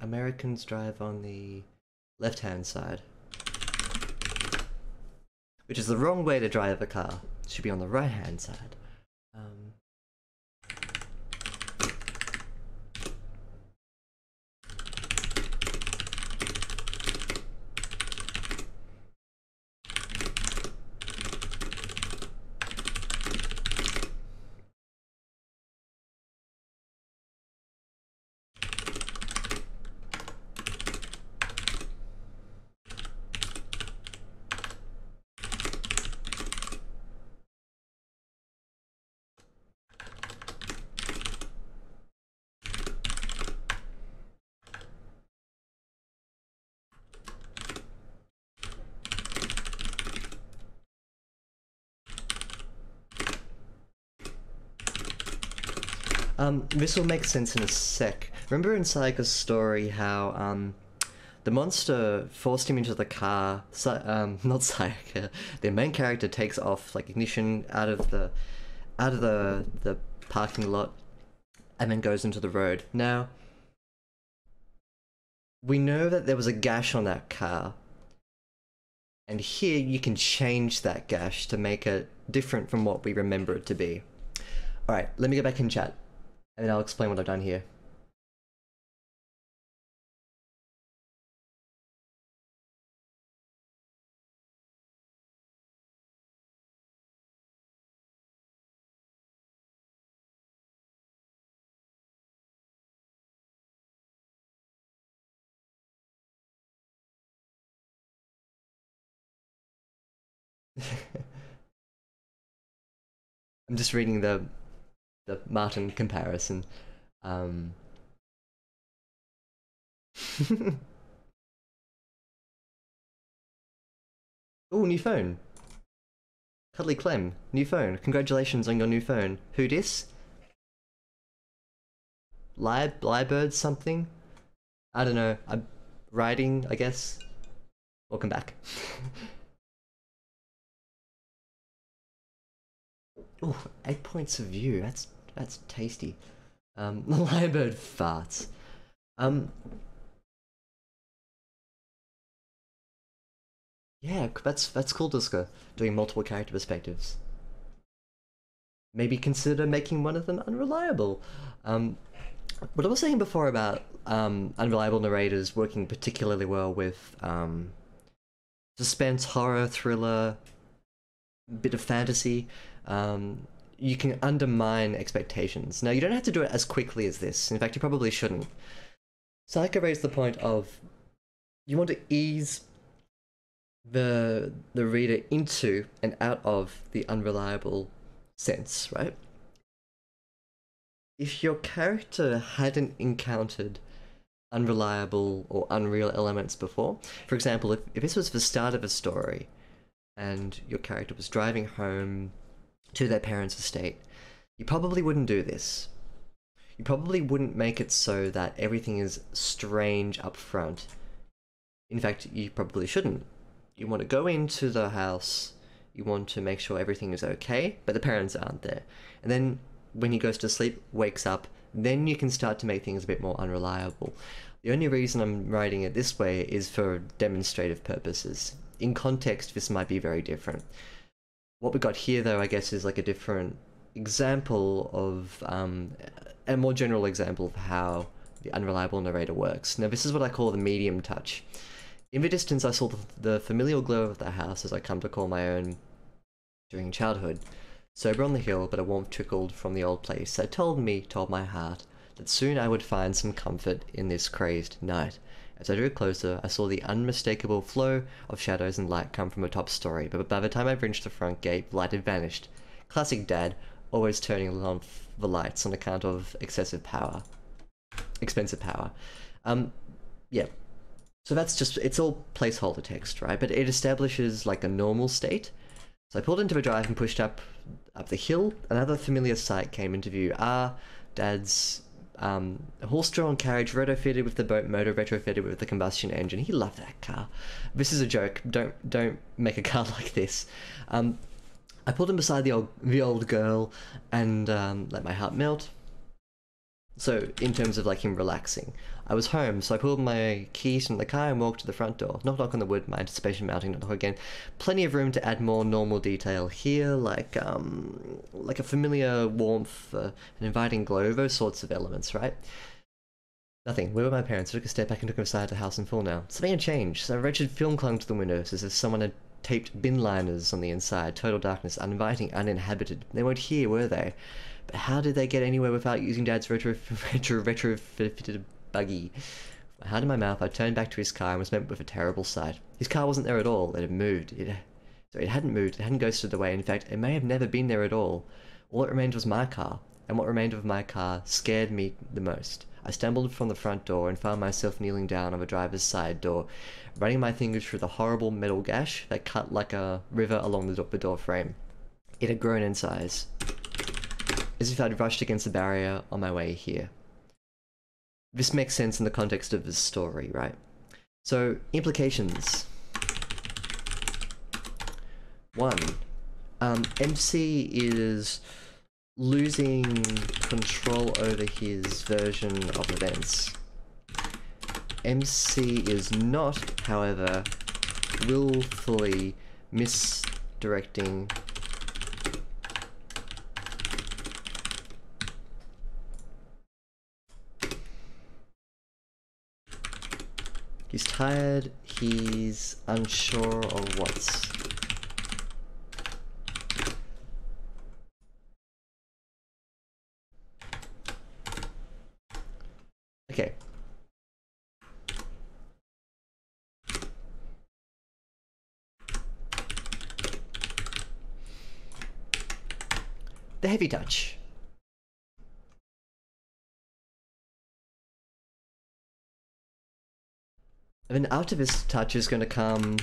Americans drive on the left-hand side, which is the wrong way to drive a car. It should be on the right-hand side. This will make sense in a sec. Remember in Sayaka's story how the monster forced him into the car. Not Sayaka. The main character takes off like ignition out of the parking lot, and then goes into the road. Now, we know that there was a gash on that car, and here you can change that gash to make it different from what we remember it to be. Alright, let me go back in chat, and then I'll explain what I've done here. I'm just reading the Martin comparison. Oh, new phone. Cuddly Clem, new phone. Congratulations on your new phone. Who dis? Liebird something? I don't know. I'm writing, I guess. Welcome back. Oh, 8 points of view. That's tasty. Liebird farts. Yeah, that's cool, Duska. Doing multiple character perspectives. Maybe consider making one of them unreliable. What I was saying before about unreliable narrators working particularly well with suspense, horror, thriller, bit of fantasy. You can undermine expectations. Now, you don't have to do it as quickly as this. In fact, you probably shouldn't. Sayaka raised the point of you want to ease the reader into and out of the unreliable sense, right? If your character hadn't encountered unreliable or unreal elements before, for example, if this was the start of a story and your character was driving home to their parents' estate, you probably wouldn't do this. You probably wouldn't make it so that everything is strange up front. In fact, you probably shouldn't. You want to go into the house, you want to make sure everything is okay, but the parents aren't there. And then when he goes to sleep, wakes up, then you can start to make things a bit more unreliable. The only reason I'm writing it this way is for demonstrative purposes. In context, this might be very different. What we got here, though, I guess, is like a different example of, a more general example of how the unreliable narrator works. Now, this is what I call the medium touch. In the distance, I saw the familial glow of the house, as I come to call my own during childhood. Sober on the hill, but a warmth trickled from the old place that told my heart, that soon I would find some comfort in this crazed night. As I drew closer, I saw the unmistakable flow of shadows and light come from a top story, but by the time I reached the front gate, the light had vanished. Classic Dad, always turning on the lights on account of expensive power. Yeah. So that's just, it's all placeholder text, right? But it establishes like a normal state. So I pulled into the drive and pushed up the hill. Another familiar sight came into view. Dad's horse-drawn carriage motor-fitted with the boat motor retrofitted with the combustion engine. He loved that car. This is a joke. Don't make a car like this. I pulled him beside the old girl and let my heart melt. So, in terms of like him relaxing, I was home, so I pulled my keys from the car and walked to the front door. Knock knock on the wood, my anticipation mounting, knock knock again. Plenty of room to add more normal detail here, like a familiar warmth, an inviting glow, those sorts of elements, right? Nothing. Where were my parents? I took a step back and took them inside the house in full now. Something had changed. So a wretched film clung to the windows, as if someone had taped bin liners on the inside. Total darkness, uninviting, uninhabited. They weren't here, were they? But how did they get anywhere without using Dad's retrofitted buggy? My heart in my mouth, I turned back to his car and was met with a terrible sight. His car wasn't there at all. It had moved. It hadn't moved. It hadn't ghosted away. In fact, it may have never been there at all. All that remained was my car. And what remained of my car scared me the most. I stumbled from the front door and found myself kneeling down on the driver's side door, running my fingers through the horrible metal gash that cut like a river along the door frame. It had grown in size. as if I'd rushed against a barrier on my way here. This makes sense in the context of the story, right? So, implications. 1. MC is losing control over his version of events. MC is not, however, willfully misdirecting he's tired, he's unsure of what's okay. The heavy touch. And then after this touch is going to come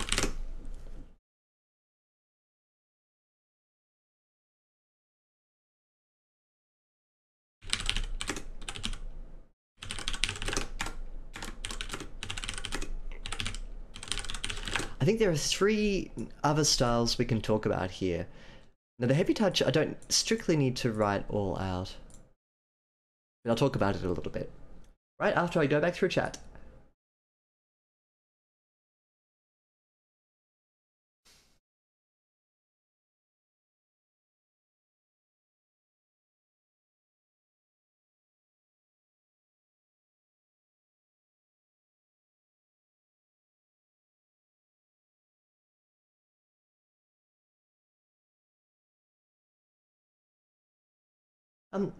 I think there are 3 other styles we can talk about here. Now the heavy touch I don't strictly need to write all out, but I'll talk about it a little bit right after I go back through chat.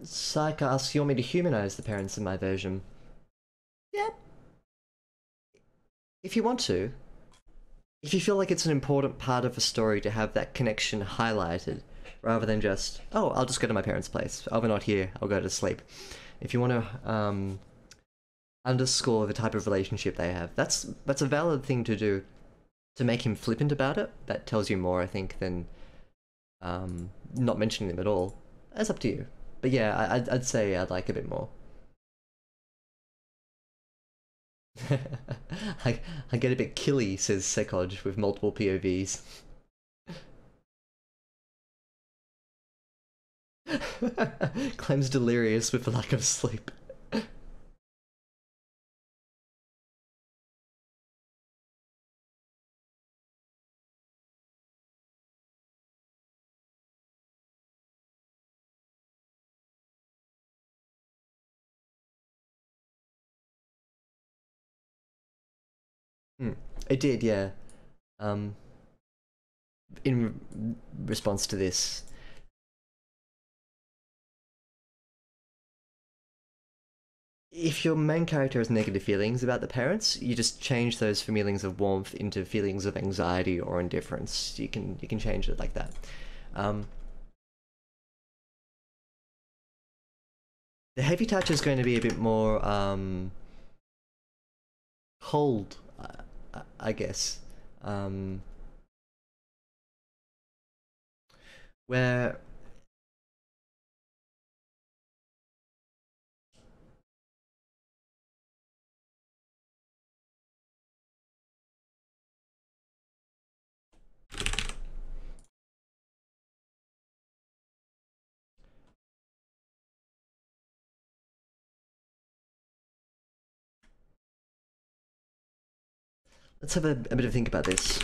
Psych asks, you want me to humanize the parents in my version? Yeah. If you want to. If you feel like it's an important part of a story to have that connection highlighted, rather than just, oh, I'll just go to my parents' place. Oh, we're not here, I'll go to sleep. If you want to underscore the type of relationship they have, that's a valid thing to do. To make him flippant about it, that tells you more, I think, than not mentioning them at all. That's up to you. But yeah, I'd say I'd like a bit more. I get a bit killy, says Sekoj, with multiple POVs. Claims delirious with the lack of sleep. It did, yeah. In response to this, if your main character has negative feelings about the parents, you just change those feelings of warmth into feelings of anxiety or indifference. You can change it like that. The heavy touch is going to be a bit more cold, I guess. Where let's have a bit of think about this.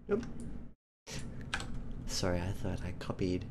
Nope. Sorry, I thought I copied.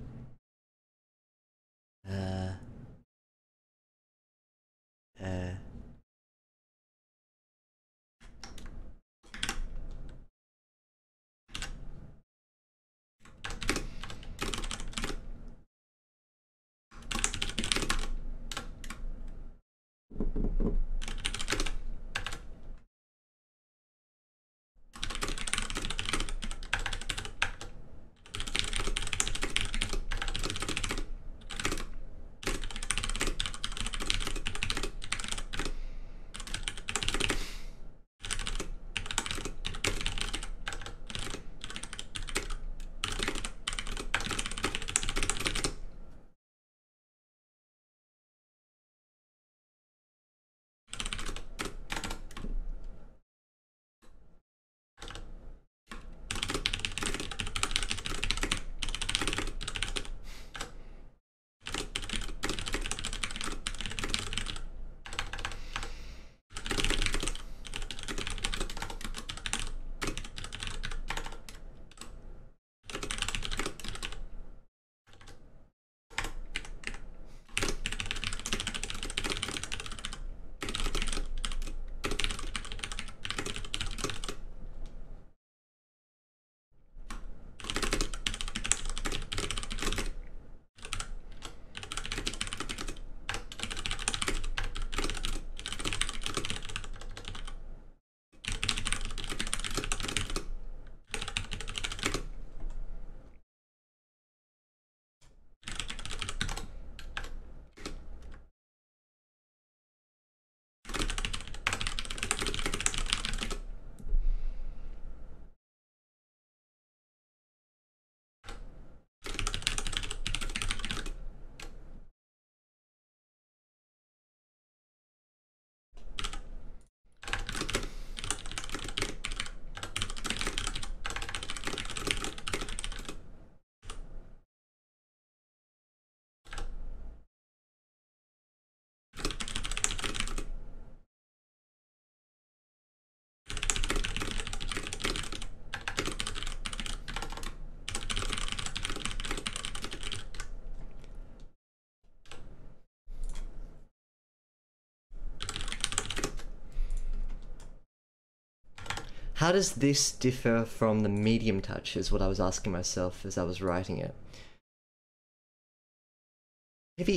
how does this differ from the medium touch is what I was asking myself as I was writing it.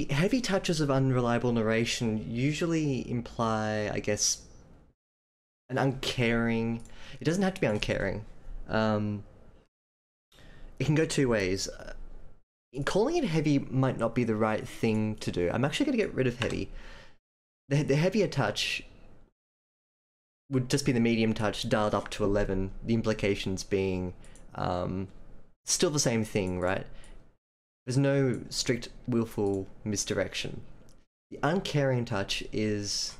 Heavy touches of unreliable narration usually imply, I guess, an uncaring. It doesn't have to be uncaring. It can go two ways. Calling it heavy might not be the right thing to do. I'm actually going to get rid of heavy. The heavier touch would just be the medium touch dialed up to 11. The implications being still the same thing, right? There's no strict willful misdirection. The uncaring touch is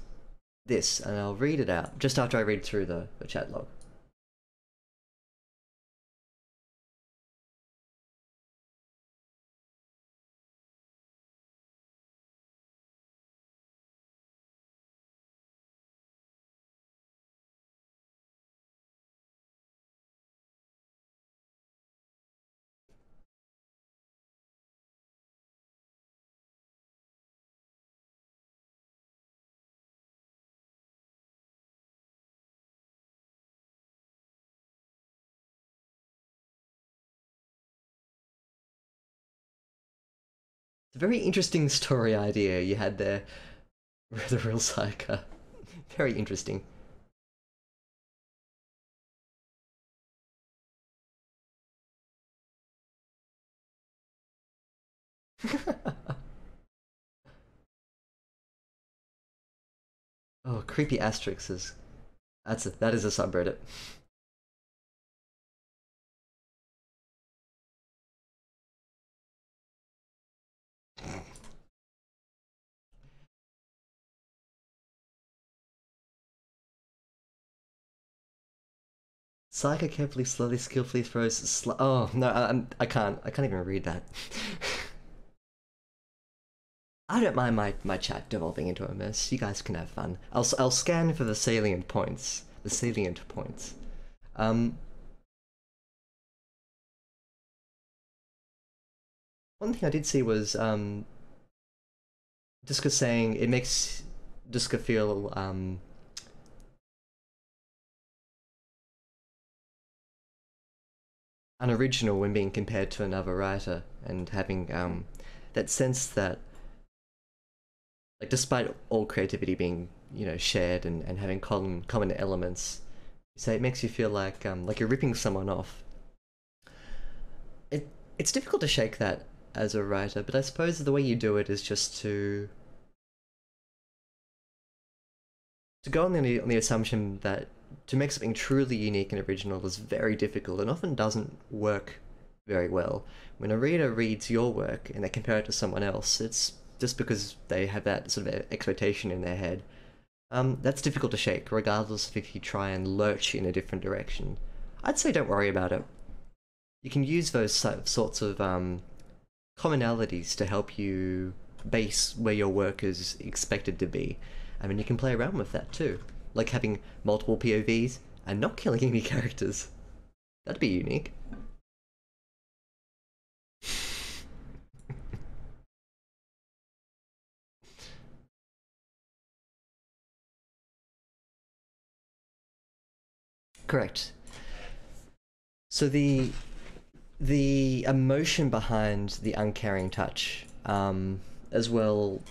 this, and I'll read it out just after I read through the chat log. It's a very interesting story idea you had there, the real psycho. Very interesting. Oh, creepy asterisks. That is a subreddit. Psycho carefully, slowly, skillfully throws. Oh no, I can't. I can't even read that. I don't mind my chat devolving into a mess. You guys can have fun. I'll scan for the salient points. The salient points. One thing I did see was Duska saying it makes Duska feel unoriginal when being compared to another writer, and having that sense that, like, despite all creativity being, you know, shared and having common elements, you say it makes you feel like you're ripping someone off. It's difficult to shake that as a writer, but I suppose the way you do it is just to go on the assumption that to make something truly unique and original is very difficult and often doesn't work very well. When a reader reads your work and they compare it to someone else, it's just because they have that sort of expectation in their head. That's difficult to shake, regardless of if you try and lurch in a different direction. I'd say don't worry about it. You can use those sorts of commonalities to help you base where your work is expected to be. I mean, you can play around with that too, like having multiple POVs and not killing any characters. That'd be unique. Correct. So the emotion behind the uncaring touch, as well,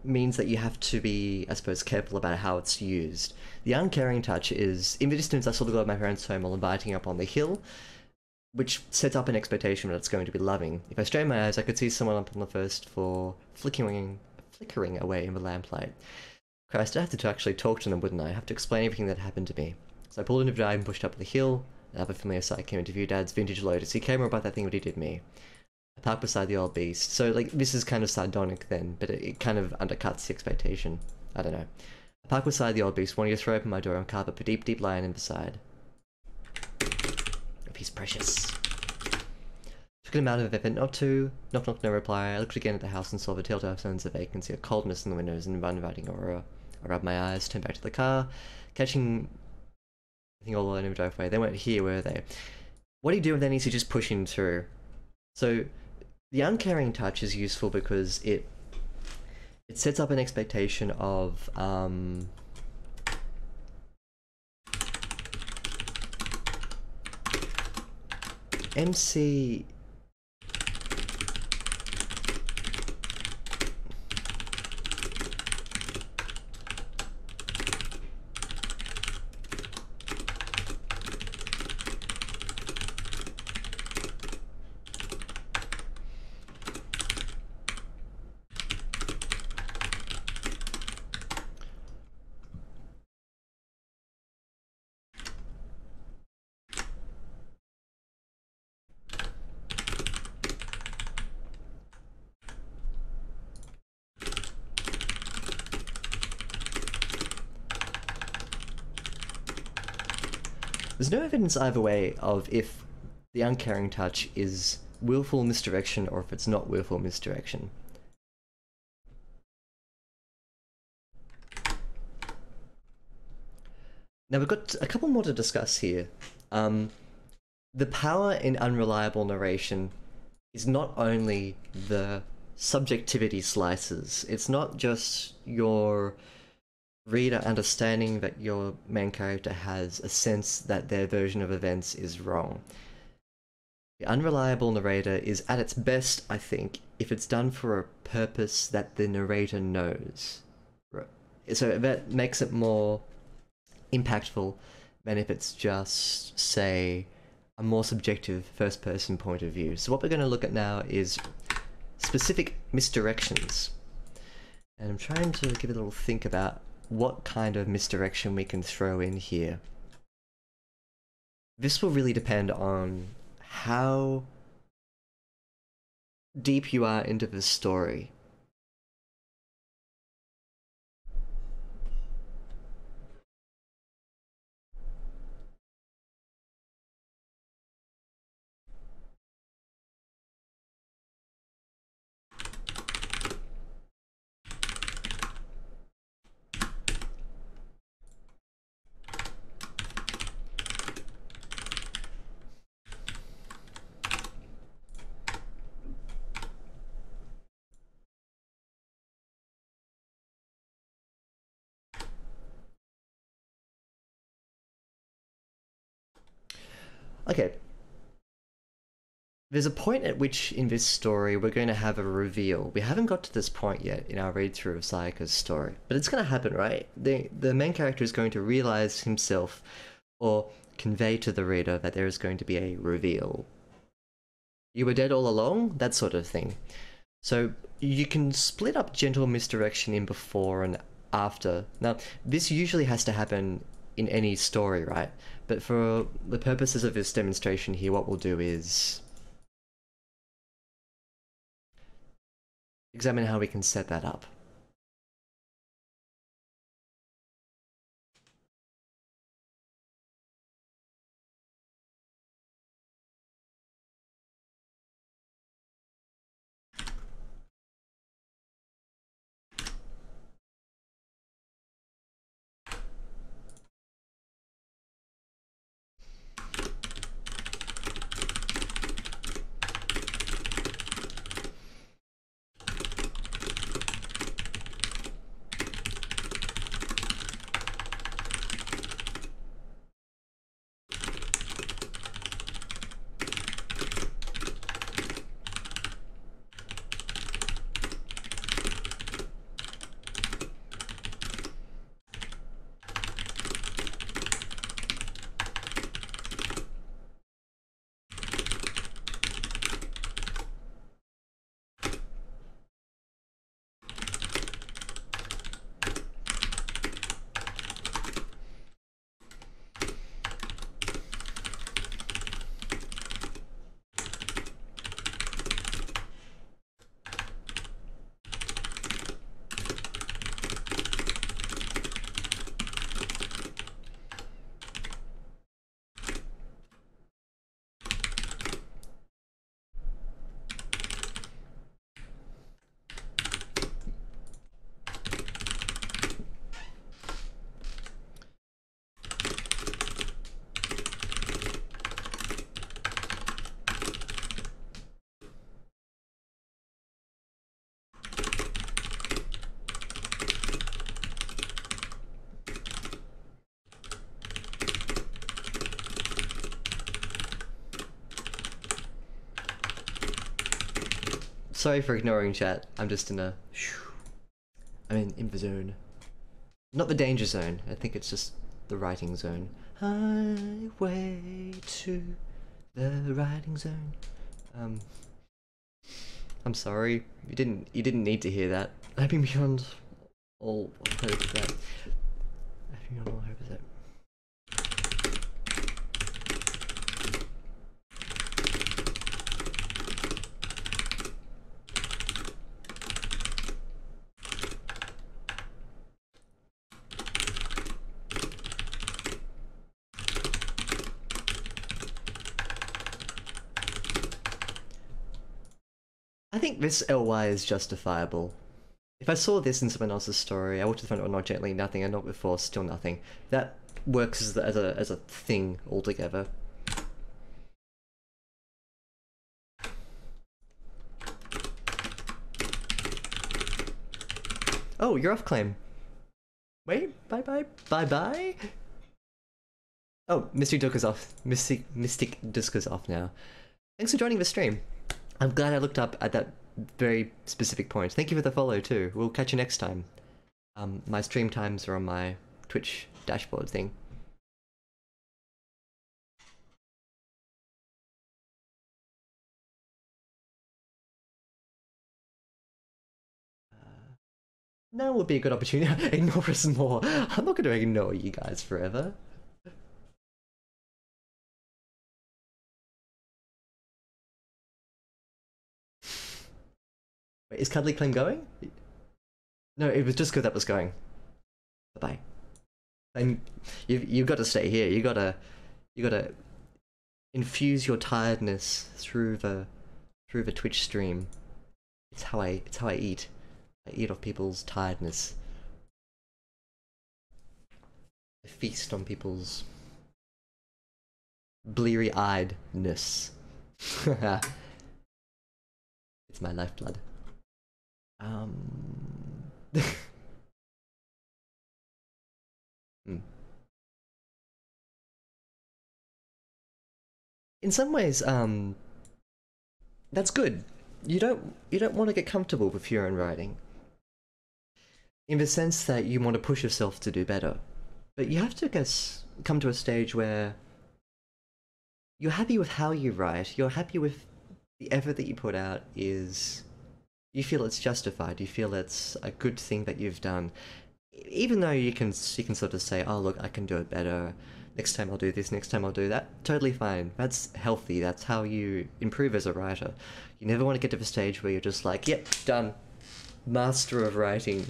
means that you have to be, I suppose, careful about how it's used. The uncaring touch is, in the distance I saw the glow of my parents' home while inviting up on the hill, which sets up an expectation that it's going to be loving. If I strained my eyes, I could see someone up on the first floor flickering away in the lamplight. Christ, I have to actually talk to them, wouldn't I? I have to explain everything that happened to me. So I pulled into the drive and pushed up the hill. Another familiar sight came into view. Dad's vintage Lotus. He came about that thing what he did me. I parked beside the old beast. So, like, this is kind of sardonic then, but it kind of undercuts the expectation. I don't know. I parked beside the old beast, wanting to throw open my door and carve up a deep, deep line in the side. A piece precious. Took an amount of effort not to. Knock, knock, no reply. I looked again at the house and saw the telltale signs of vacancy, a coldness in the windows, and an uninviting aura. I rubbed my eyes, turned back to the car, catching I think all alone in the driveway. They weren't here, were they? What do you do then is you just push in through. So the uncaring touch is useful because it sets up an expectation of MC... There's no evidence either way of if the uncaring touch is willful misdirection or if it's not willful misdirection. Now we've got a couple more to discuss here. The power in unreliable narration is not only the subjectivity slices, it's not just your reader understanding that your main character has a sense that their version of events is wrong. The unreliable narrator is at its best, I think, if it's done for a purpose that the narrator knows. So that makes it more impactful than if it's just, say, a more subjective first-person point of view. So what we're going to look at now is specific misdirections. And I'm trying to give it a little think about what kind of misdirection we can throw in here. This will really depend on how deep you are into the story. Okay. There's a point at which in this story we're going to have a reveal. We haven't got to this point yet in our read-through of Sayaka's story, but it's going to happen, right? The main character is going to realize himself or convey to the reader that there is going to be a reveal. You were dead all along? That sort of thing. So you can split up gentle misdirection in before and after. Now, this usually has to happen in any story, right? But for the purposes of this demonstration here, what we'll do is examine how we can set that up. Sorry for ignoring chat. I'm just in a... I'm in the zone. Not the danger zone. I think it's just the writing zone. Highway to the writing zone. I'm sorry. You didn't need to hear that. Hoping beyond all hope of that. Hoping beyond all hope of that. I think this LY is justifiable. If I saw this in someone else's story, I would have found it not gently nothing, and not before still nothing. That works as a thing altogether. Oh, you're off claim. Wait, bye. Oh, Mystic Dusk is off. Mystic Dusk is off now. Thanks for joining the stream. I'm glad I looked up at that very specific point. Thank you for the follow too. We'll catch you next time. My stream times are on my Twitch dashboard thing. Now would be a good opportunity. Ignore us more. I'm not going to ignore you guys forever. Wait, is Cuddly Claim going? No, it was just good that was going. Bye-bye. And you've got to stay here. You gotta infuse your tiredness through the Twitch stream. It's how I eat. I eat off people's tiredness. I feast on people's bleary-eyedness. It's my lifeblood. In some ways, that's good. You don't want to get comfortable with your own writing. In the sense that you want to push yourself to do better. But you have to, I guess, come to a stage where you're happy with how you write, you're happy with the effort that you put out is... You feel it's justified, you feel it's a good thing that you've done. Even though you can sort of say, oh look, I can do it better, next time I'll do this, next time I'll do that, totally fine. That's healthy, that's how you improve as a writer. You never want to get to the stage where you're just like, yep, done. Master of writing.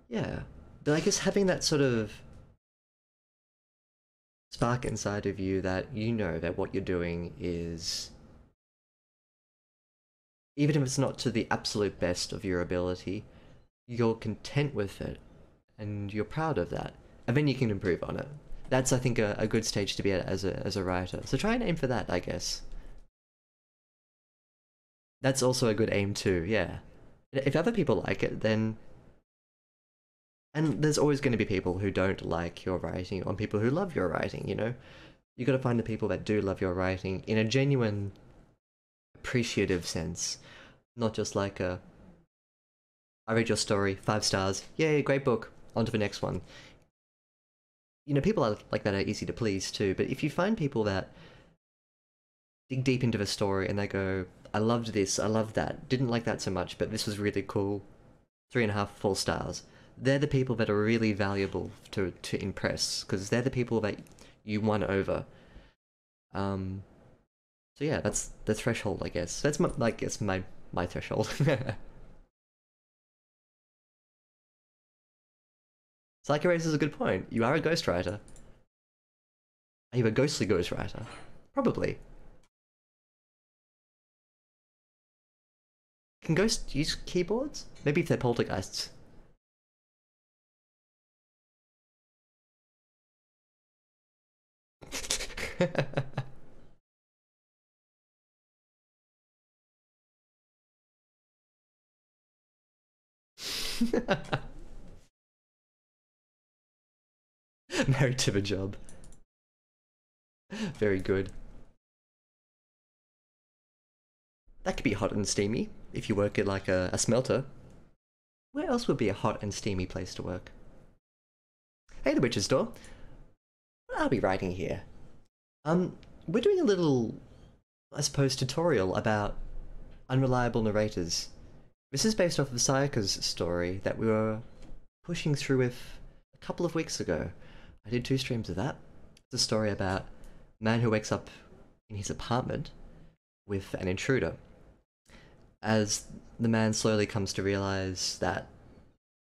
Yeah. But I guess having that sort of spark inside of you that you know that what you're doing is... Even if it's not to the absolute best of your ability, you're content with it, and you're proud of that, and then you can improve on it. That's, I think, a good stage to be at as a writer. So try and aim for that, I guess. That's also a good aim too, yeah. If other people like it, then... And there's always going to be people who don't like your writing, or people who love your writing, you know? You gotta find the people that do love your writing in a genuine, appreciative sense. Not just like a... I read your story, 5 stars, yay, great book, on to the next one. You know, people like that are easy to please too, but if you find people that dig deep into the story and they go, I loved this, I loved that, didn't like that so much, but this was really cool, 3.5, 4 stars. They're the people that are really valuable to impress, because they're the people that you won over. So yeah, that's the threshold, I guess. That's my threshold. Psycho Race is a good point. You are a ghostwriter. Are you a ghostly ghostwriter? Probably. Can ghosts use keyboards? Maybe if they're poltergeists. Married to the job. Very good. That could be hot and steamy if you work at like a smelter. Where else would be a hot and steamy place to work? Hey, the Witch's Door. I'll be writing here. We're doing a little, I suppose, tutorial about unreliable narrators. This is based off of Sayaka's story that we were pushing through with a couple of weeks ago. I did 2 streams of that. It's a story about a man who wakes up in his apartment with an intruder. As the man slowly comes to realize that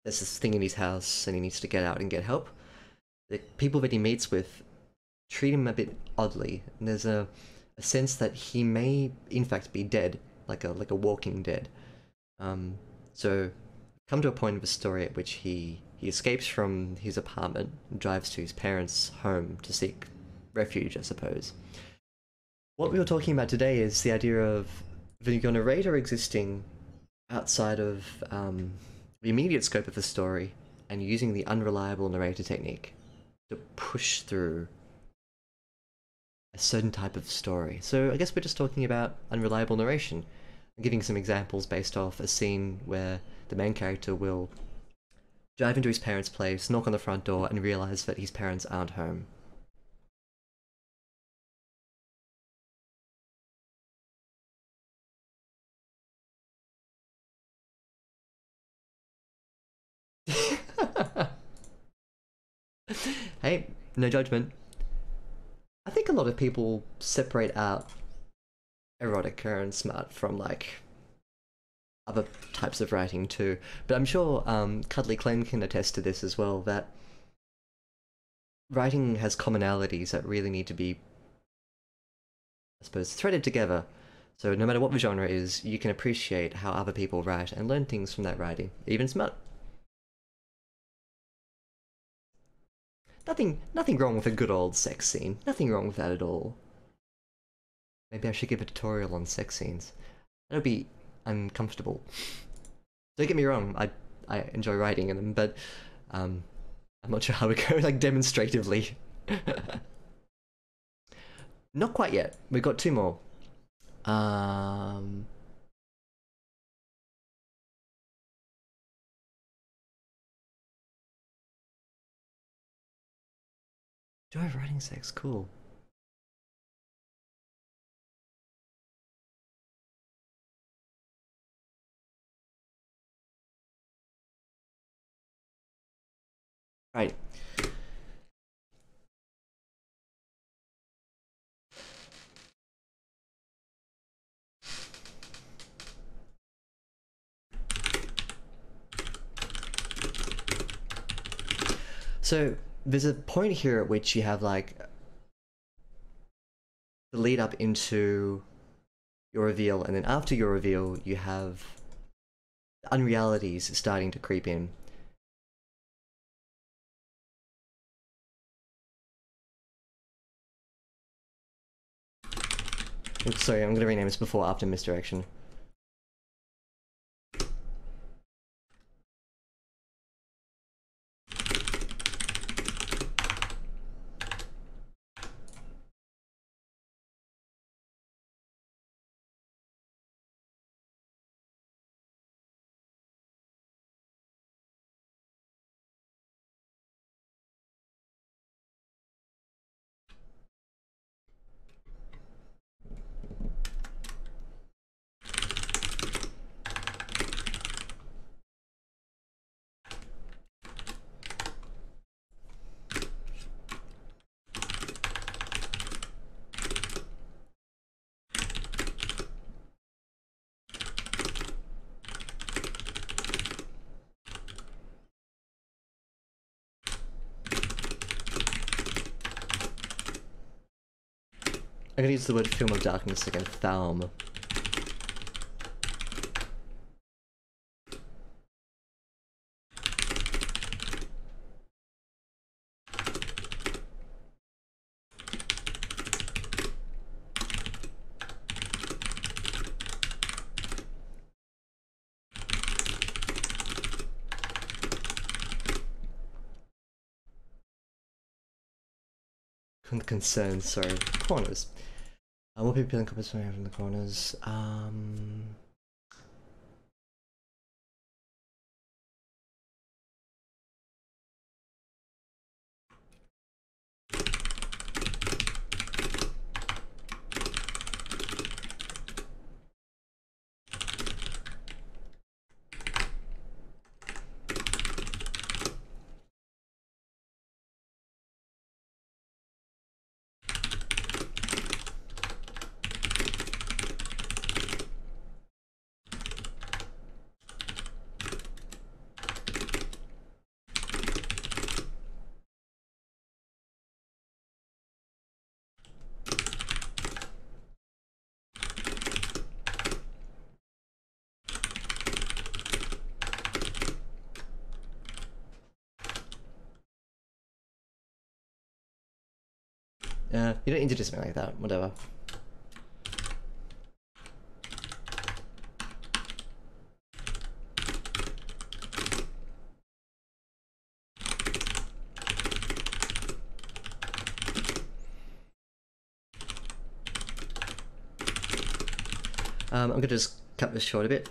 there's this thing in his house and he needs to get out and get help, the people that he meets with treat him a bit oddly, and there's a sense that he may in fact be dead, like a walking dead. So come to a point of the story at which he escapes from his apartment and drives to his parents' home to seek refuge, I suppose. What we were talking about today is the idea of the narrator existing outside of the immediate scope of the story and using the unreliable narrator technique to push through a certain type of story. So I guess we're just talking about unreliable narration. I'm giving some examples based off a scene where the main character will drive into his parents' place, knock on the front door, and realize that his parents aren't home. Hey, no judgment. I think a lot of people separate out erotica and smart from like other types of writing too, but I'm sure Cuddly Clem can attest to this as well, that writing has commonalities that really need to be, I suppose, threaded together. So no matter what the genre is, you can appreciate how other people write and learn things from that writing, even smut. Nothing wrong with a good old sex scene. Nothing wrong with that at all. Maybe I should give a tutorial on sex scenes. That'll be uncomfortable. Don't get me wrong, I enjoy writing in them, but I'm not sure how we go like demonstratively. Not quite yet. We've got 2 more. Joy of writing sex, cool. Right. So there's a point here at which you have like the lead up into your reveal, and then after your reveal you have unrealities starting to creep in. Oops, sorry, I'm gonna rename this before after misdirection. I'm gonna use the word film of darkness again, Thalm. Concerns, sorry, corners. More people in comments from the corners. You don't need to do something like that, whatever. I'm gonna just cut this short a bit.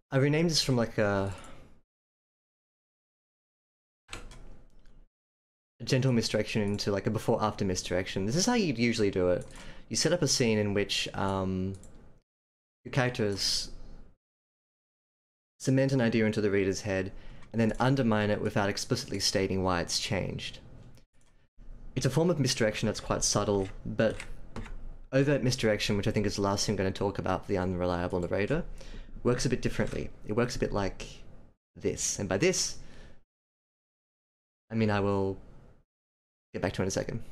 I renamed this from like a gentle misdirection into like a before-after misdirection. This is how you'd usually do it. You set up a scene in which your characters cement an idea into the reader's head and then undermine it without explicitly stating why it's changed. It's a form of misdirection that's quite subtle, but overt misdirection, which I think is the last thing I'm going to talk about for the unreliable narrator, works a bit differently. It works a bit like this, and by this, I mean I will get back to it in a second.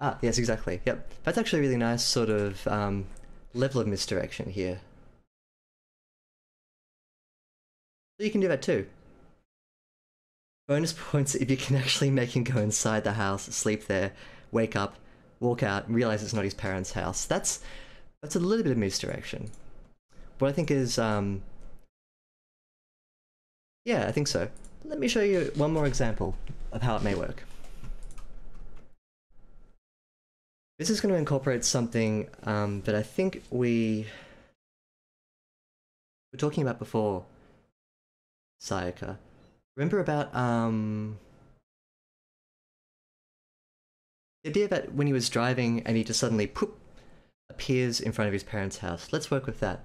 Ah, yes, exactly. Yep. That's actually a really nice sort of level of misdirection here. So you can do that too. Bonus points if you can actually make him go inside the house, sleep there, wake up, walk out, realize it's not his parents' house. That's a little bit of misdirection. What I think is, yeah, I think so. Let me show you one more example of how it may work. This is going to incorporate something that I think we were talking about before, Sayaka. Remember about the idea that when he was driving and he just suddenly poop appears in front of his parents' house. Let's work with that.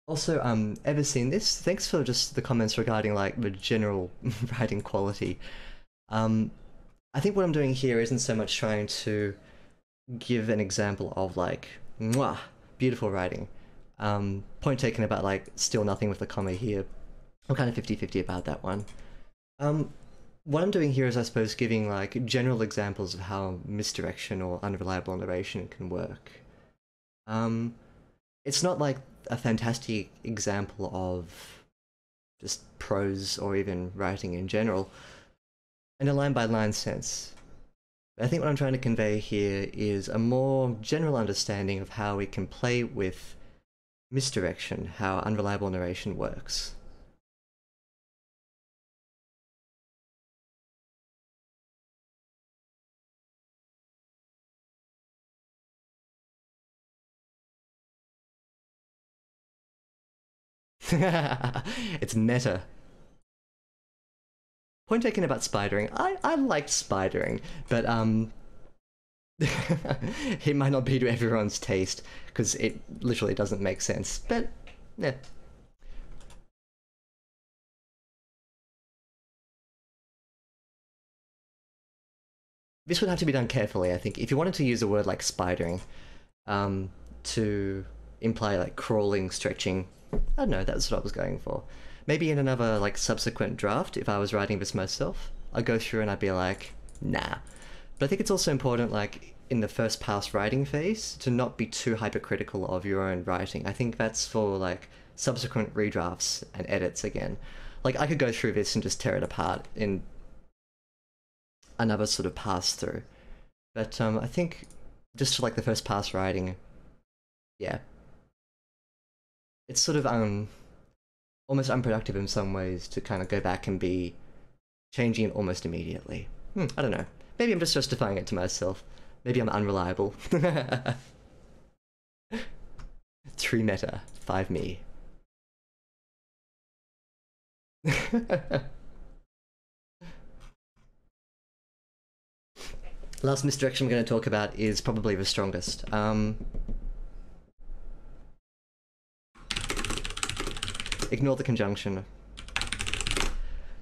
Also, ever seen this? Thanks for just the comments regarding like the general writing quality. I think what I'm doing here isn't so much trying to give an example of like, mwah, beautiful writing. Point taken about like still nothing with the comma here. I'm kind of 50-50 about that one. What I'm doing here is I suppose giving like general examples of how misdirection or unreliable narration can work. It's not like a fantastic example of just prose or even writing in general in a line-by-line sense. I think what I'm trying to convey here is a more general understanding of how we can play with misdirection, how unreliable narration works. It's meta. Point taken about spidering. I liked spidering, but it might not be to everyone's taste because it literally doesn't make sense. But yeah. This would have to be done carefully, I think. If you wanted to use a word like spidering, to imply like crawling, stretching, I don't know, that's what I was going for. Maybe in another like subsequent draft, if I was writing this myself, I'd go through and I'd be like, nah. But I think it's also important, like in the first pass writing phase, to not be too hypercritical of your own writing. I think that's for like subsequent redrafts and edits again. Like I could go through this and just tear it apart in another sort of pass through. But I think just for like the first pass writing, yeah, it's sort of almost unproductive in some ways to kind of go back and be changing it almost immediately. I don't know. Maybe I'm just justifying it to myself. Maybe I'm unreliable. 3 meta, 5 me. Last misdirection we're going to talk about is probably the strongest. Ignore the conjunction.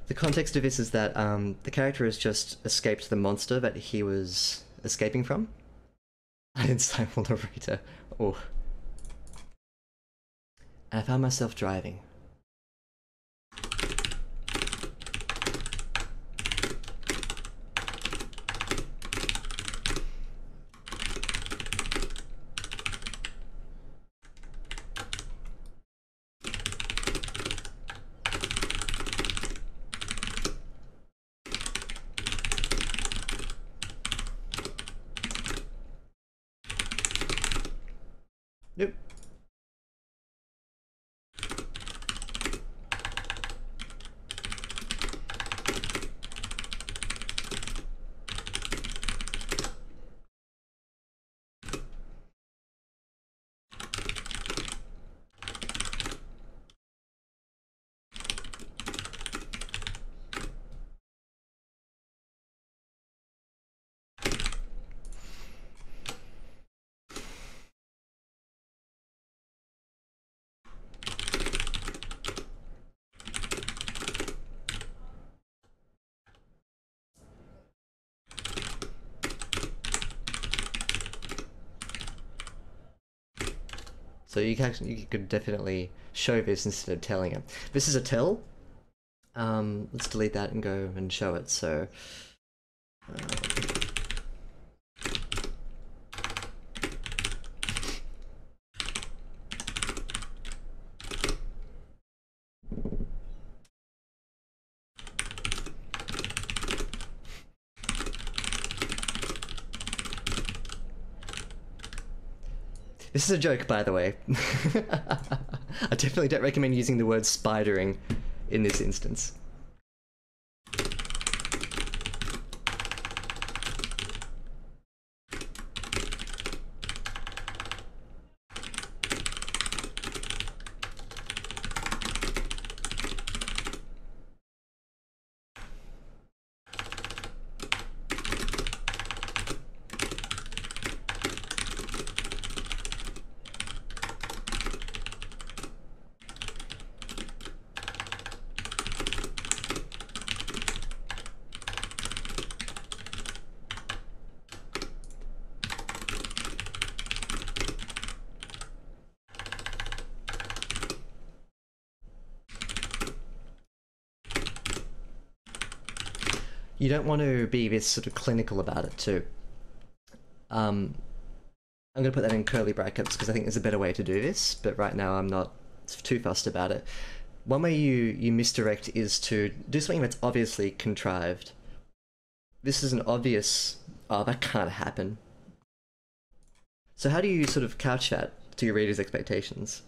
The context of this is that the character has just escaped the monster that he was escaping from. Uninsightful narrator. Oh. And I found myself driving. Nope. So you could definitely show this instead of telling it. This is a tell. Let's delete that and go and show it. So this is a joke, by the way. I definitely don't recommend using the word spidering in this instance. You don't want to be this sort of clinical about it too. I'm going to put that in curly brackets because I think there's a better way to do this, but right now I'm not too fussed about it. One way you misdirect is to do something that's obviously contrived. This is an obvious, oh, that can't happen. So how do you sort of couch that to your readers' expectations?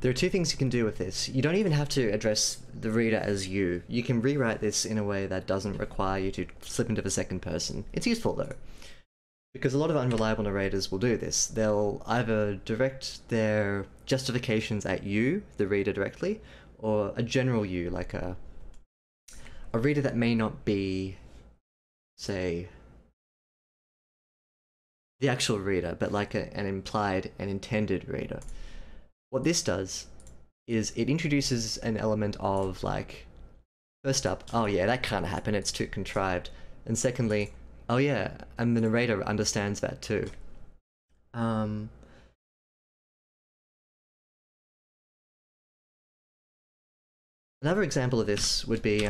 There are two things you can do with this. You don't even have to address the reader as you. You can rewrite this in a way that doesn't require you to slip into the second person. It's useful though, because a lot of unreliable narrators will do this. They'll either direct their justifications at you, the reader, directly, or a general you, like a reader that may not be, say, the actual reader, but like an implied and intended reader. What this does is it introduces an element of, like, first up, oh yeah, that can't happen, it's too contrived. And secondly, oh yeah, and the narrator understands that too. Another example of this would be,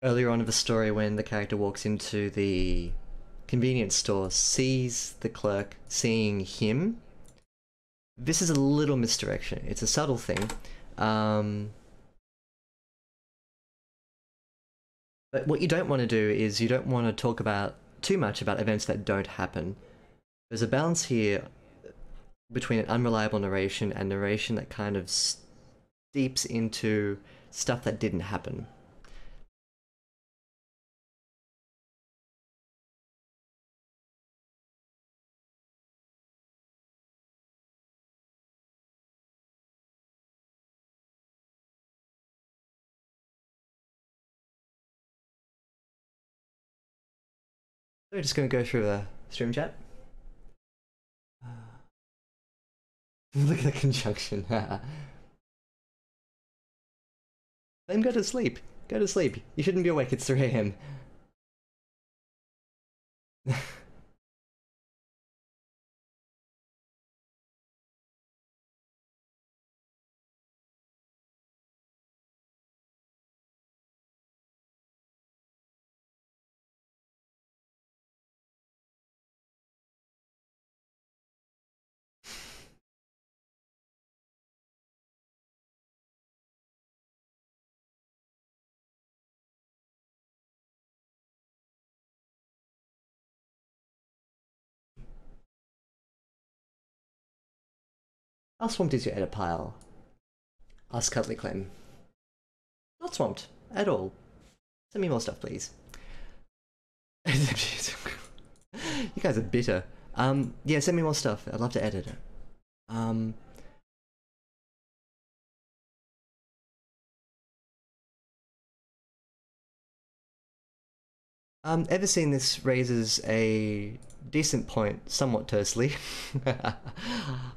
earlier on in the story, when the character walks into the convenience store, sees the clerk seeing him. This is a little misdirection. It's a subtle thing. But what you don't want to do is you don't want to talk about too much about events that don't happen. There's a balance here between an unreliable narration and narration that kind of steeps into stuff that didn't happen. So we're just going to go through the stream chat. Look at the conjunction. Let him go to sleep. Go to sleep. You shouldn't be awake. It's 3 AM. How swamped is your edit pile? Ask Cutley Clem. Not swamped at all. Send me more stuff, please. You guys are bitter. Yeah, send me more stuff. I'd love to edit it. Ever seen this raises a decent point, somewhat tersely.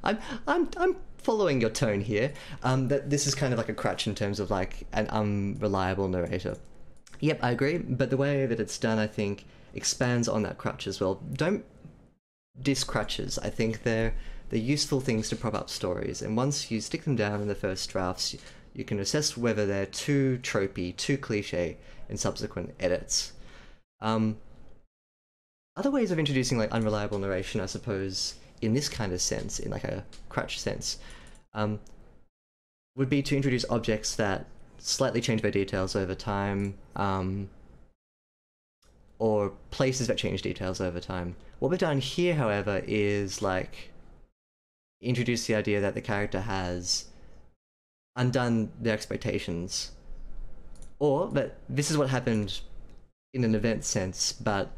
I'm following your tone here. That this is kind of like a crutch in terms of like an unreliable narrator. Yep, I agree, but the way that it's done, I think, expands on that crutch as well. Don't diss crutches. I think they're useful things to prop up stories, and once you stick them down in the first drafts, you can assess whether they're too tropey, too cliche in subsequent edits. Other ways of introducing like unreliable narration, I suppose, in this kind of sense, in like a crutch sense, would be to introduce objects that slightly change their details over time, or places that change details over time. What we've done here, however, is like introduce the idea that the character has undone their expectations, or that this is what happened in an event sense, but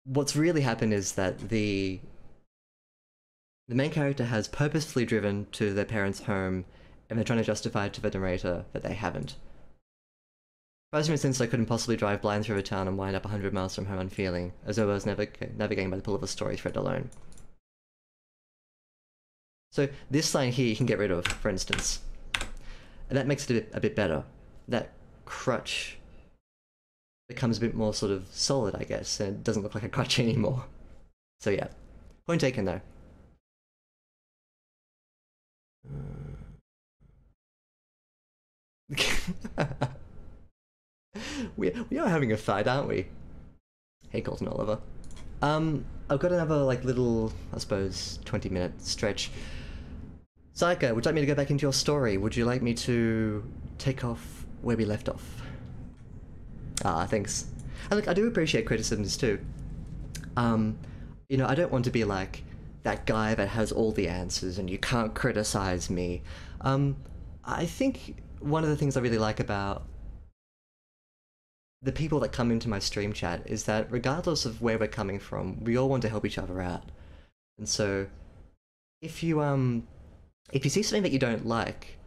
what's really happened is that the The main character has purposefully driven to their parents' home, and they're trying to justify to the narrator that they haven't. For instance, I couldn't possibly drive blind through a town and wind up 100 miles from home unfeeling, as though I was navigating by the pull of a story thread alone. So this line here you can get rid of, for instance. And that makes it a bit better. That crutch becomes a bit more sort of solid, I guess, and it doesn't look like a crutch anymore. So yeah, point taken though. We are having a fight, aren't we? Hey, Colton Oliver. I've got another like little, I suppose, 20-minute stretch. Psycho, would you like me to go back into your story? Would you like me to take off where we left off? Ah, thanks. And look, I do appreciate criticisms too. You know, I don't want to be like that guy that has all the answers and you can't criticize me. I think one of the things I really like about the people that come into my stream chat is that regardless of where we're coming from, we all want to help each other out. And so if you see something that you don't like,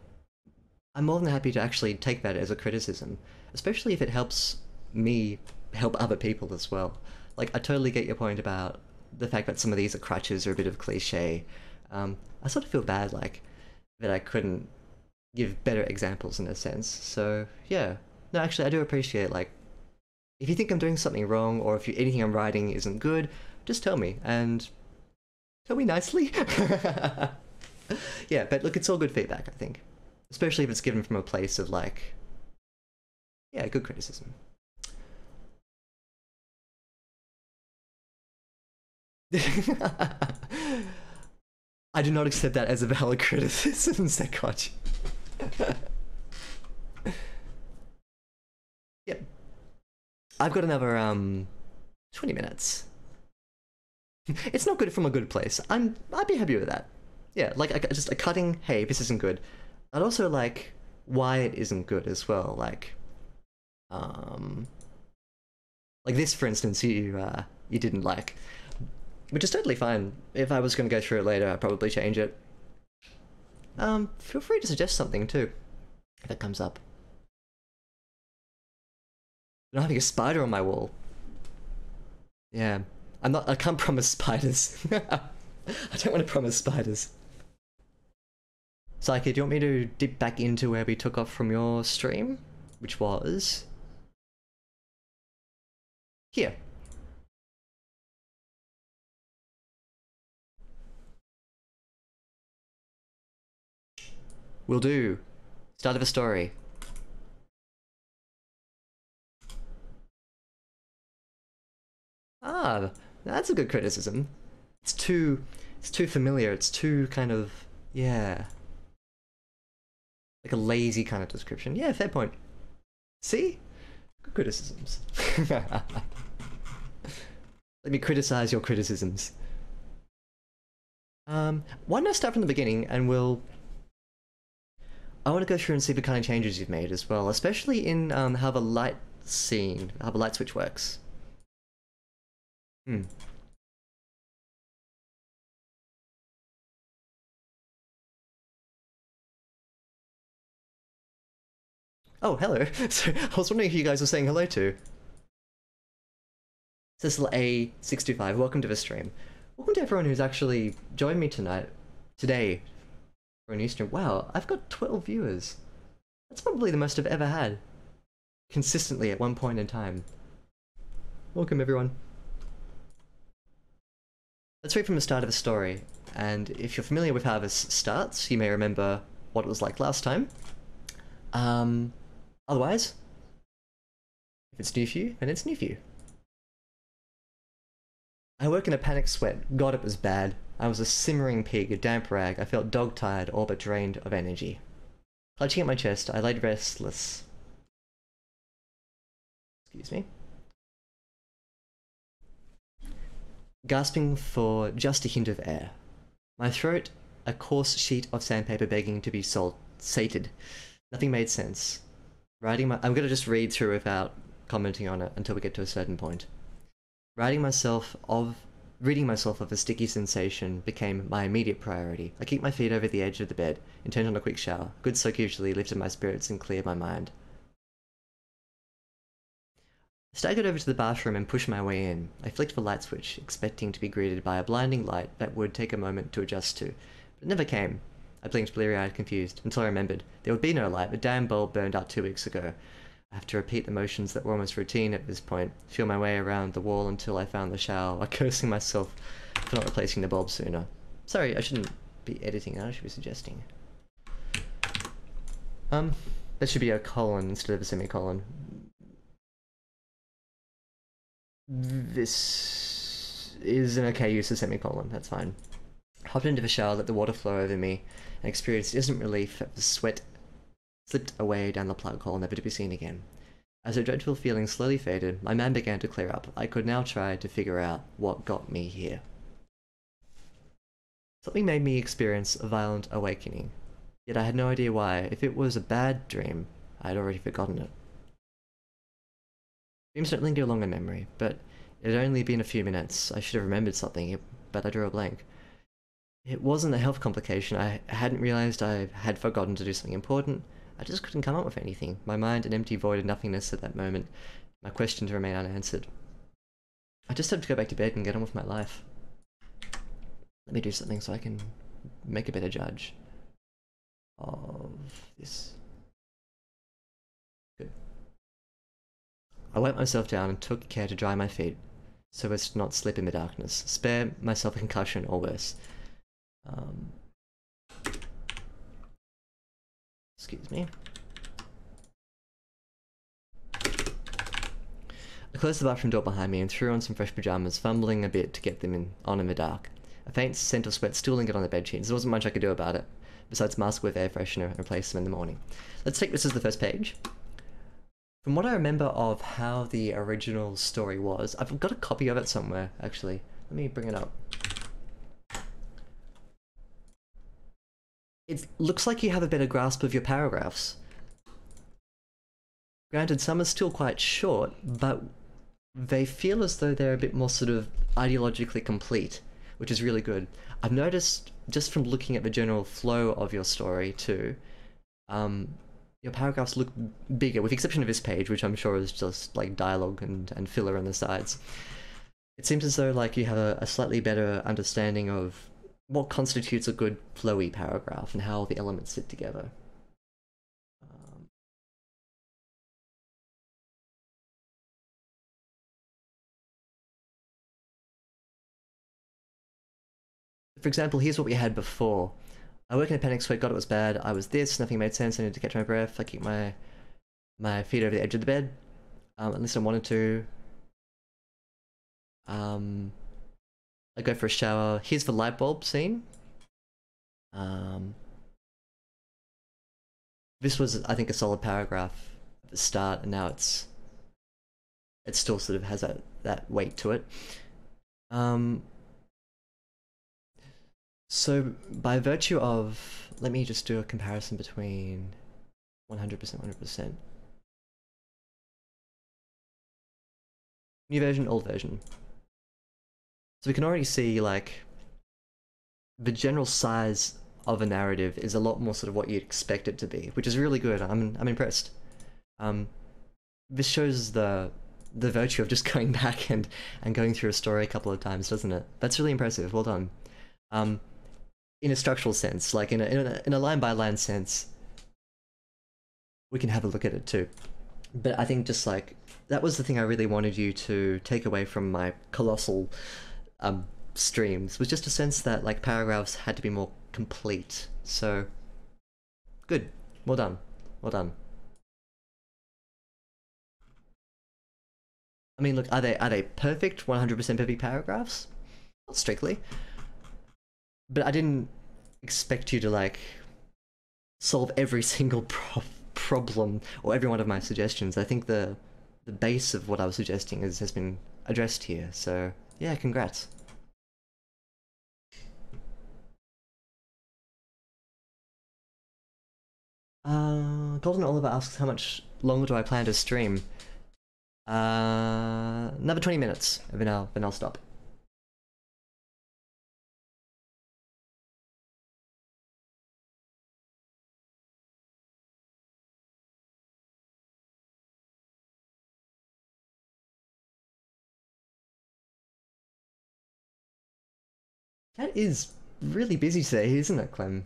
I'm more than happy to actually take that as a criticism, especially if it helps me help other people as well. Like, I totally get your point about the fact that some of these are crutches or a bit of cliche. I sort of feel bad, like, that I couldn't give better examples in a sense. So, yeah. No, actually, I do appreciate, like, if you think I'm doing something wrong, or if anything I'm writing isn't good, just tell me, and tell me nicely. Yeah, but look, it's all good feedback, I think. Especially if it's given from a place of, like, yeah, good criticism. I do not accept that as a valid criticism, Sekot. Yep. I've got another 20 minutes. It's not good from a good place. I'd be happy with that. Yeah, like just a cutting, hey, this isn't good. I'd also like why it isn't good as well. Like this, for instance, you didn't like, which is totally fine. If I was going to go through it later, I'd probably change it. Feel free to suggest something too, if it comes up. I'm not having a spider on my wall. Yeah, I can't promise spiders. I don't want to promise spiders. Psyche, do you want me to dip back into where we took off from your stream? Which was here. Will do. Start of a story. Ah, that's a good criticism. It's too familiar. It's too kind of, yeah, like a lazy kind of description. Yeah, fair point. See? Good criticisms. Let me criticize your criticisms. Why don't I start from the beginning and I want to go through and see the kind of changes you've made as well, especially in how the light scene, how the light switch works. Oh, hello. So I was wondering who you guys were saying hello to. Cecil A625, welcome to the stream. Welcome to everyone who's actually joined me today, for a new stream. Wow, I've got 12 viewers. That's probably the most I've ever had. Consistently at one point in time. Welcome, everyone. Let's read from the start of the story, and if you're familiar with how this starts, you may remember what it was like last time. Otherwise, if it's new for you, then it's new for you. I woke in a panic sweat. God, it was bad. I was a simmering pig, a damp rag. I felt dog-tired, all but drained of energy. Clutching at my chest, I laid restless. Excuse me. Gasping for just a hint of air. My throat, a coarse sheet of sandpaper begging to be sated. Nothing made sense. I'm gonna just read through without commenting on it until we get to a certain point. Ridding myself of Ridding myself of a sticky sensation became my immediate priority. I kicked my feet over the edge of the bed and turned on a quick shower. Good soak usually lifted my spirits and cleared my mind. I staggered over to the bathroom and pushed my way in. I flicked the light switch, expecting to be greeted by a blinding light that would take a moment to adjust to. But it never came. I blinked bleary-eyed, confused, until I remembered. There would be no light, the damn bulb burned out 2 weeks ago. I have to repeat the motions that were almost routine at this point, feel my way around the wall until I found the shower, while cursing myself for not replacing the bulb sooner. Sorry, I shouldn't be editing, I should be suggesting. That should be a colon instead of a semicolon. This is an okay use of semicolon, that's fine. Hopped into the shower, let the water flow over me, and experienced instant relief that the sweat slipped away down the plug hole, never to be seen again. As the dreadful feeling slowly faded, my mind began to clear up. I could now try to figure out what got me here. Something made me experience a violent awakening, yet I had no idea why. If it was a bad dream, I had already forgotten it. Dreams don't linger long in memory, but it had only been a few minutes. I should have remembered something, but I drew a blank. It wasn't a health complication. I hadn't realized I had forgotten to do something important. I just couldn't come up with anything. My mind an empty void of nothingness at that moment. My questions remained unanswered. I just had to go back to bed and get on with my life. Let me do something so I can make a better judge of this. Good. I wiped myself down and took care to dry my feet so as to not slip in the darkness. Spare myself a concussion or worse. Excuse me. I closed the bathroom door behind me and threw on some fresh pajamas, fumbling a bit to get them on in the dark. A faint scent of sweat still lingered on the bedsheets. There wasn't much I could do about it, besides mask with air freshener and replace them in the morning. Let's take this as the first page. From what I remember of how the original story was, I've got a copy of it somewhere, actually. Let me bring it up. It looks like you have a better grasp of your paragraphs. Granted, some are still quite short, but they feel as though they're a bit more sort of ideologically complete, which is really good. I've noticed, just from looking at the general flow of your story too, your paragraphs look bigger, with the exception of this page, which I'm sure is just like dialogue and filler on the sides. It seems as though like you have a slightly better understanding of what constitutes a good flowy paragraph and how the elements sit together. For example, here's what we had before. I woke in a panic sweat, God, it was bad. I was this, nothing made sense, I needed to catch my breath. I kicked my feet over the edge of the bed. At least I wanted to. I go for a shower. Here's the light bulb scene. This was, I think, a solid paragraph at the start, and now it still sort of has that weight to it. So by virtue of, let me just do a comparison between 100%, 100%. New version, old version. So we can already see like the general size of a narrative is a lot more sort of what you'd expect it to be, which is really good. I'm impressed. This shows the virtue of just going back and going through a story a couple of times, doesn't it? That's really impressive. Well done. In a structural sense, like in a line by line sense, we can have a look at it too. But I think just like that was the thing I really wanted you to take away from my colossal streams, was just a sense that like paragraphs had to be more complete. So good. Well done. Well done. I mean, look, are they perfect 100% perfect paragraphs? Not strictly. But I didn't expect you to like solve every single problem or every one of my suggestions. I think the base of what I was suggesting has been addressed here. So yeah, congrats. Golden Oliver asks how much longer do I plan to stream? Another 20 minutes, and then I'll stop. That is really busy today, isn't it, Clem?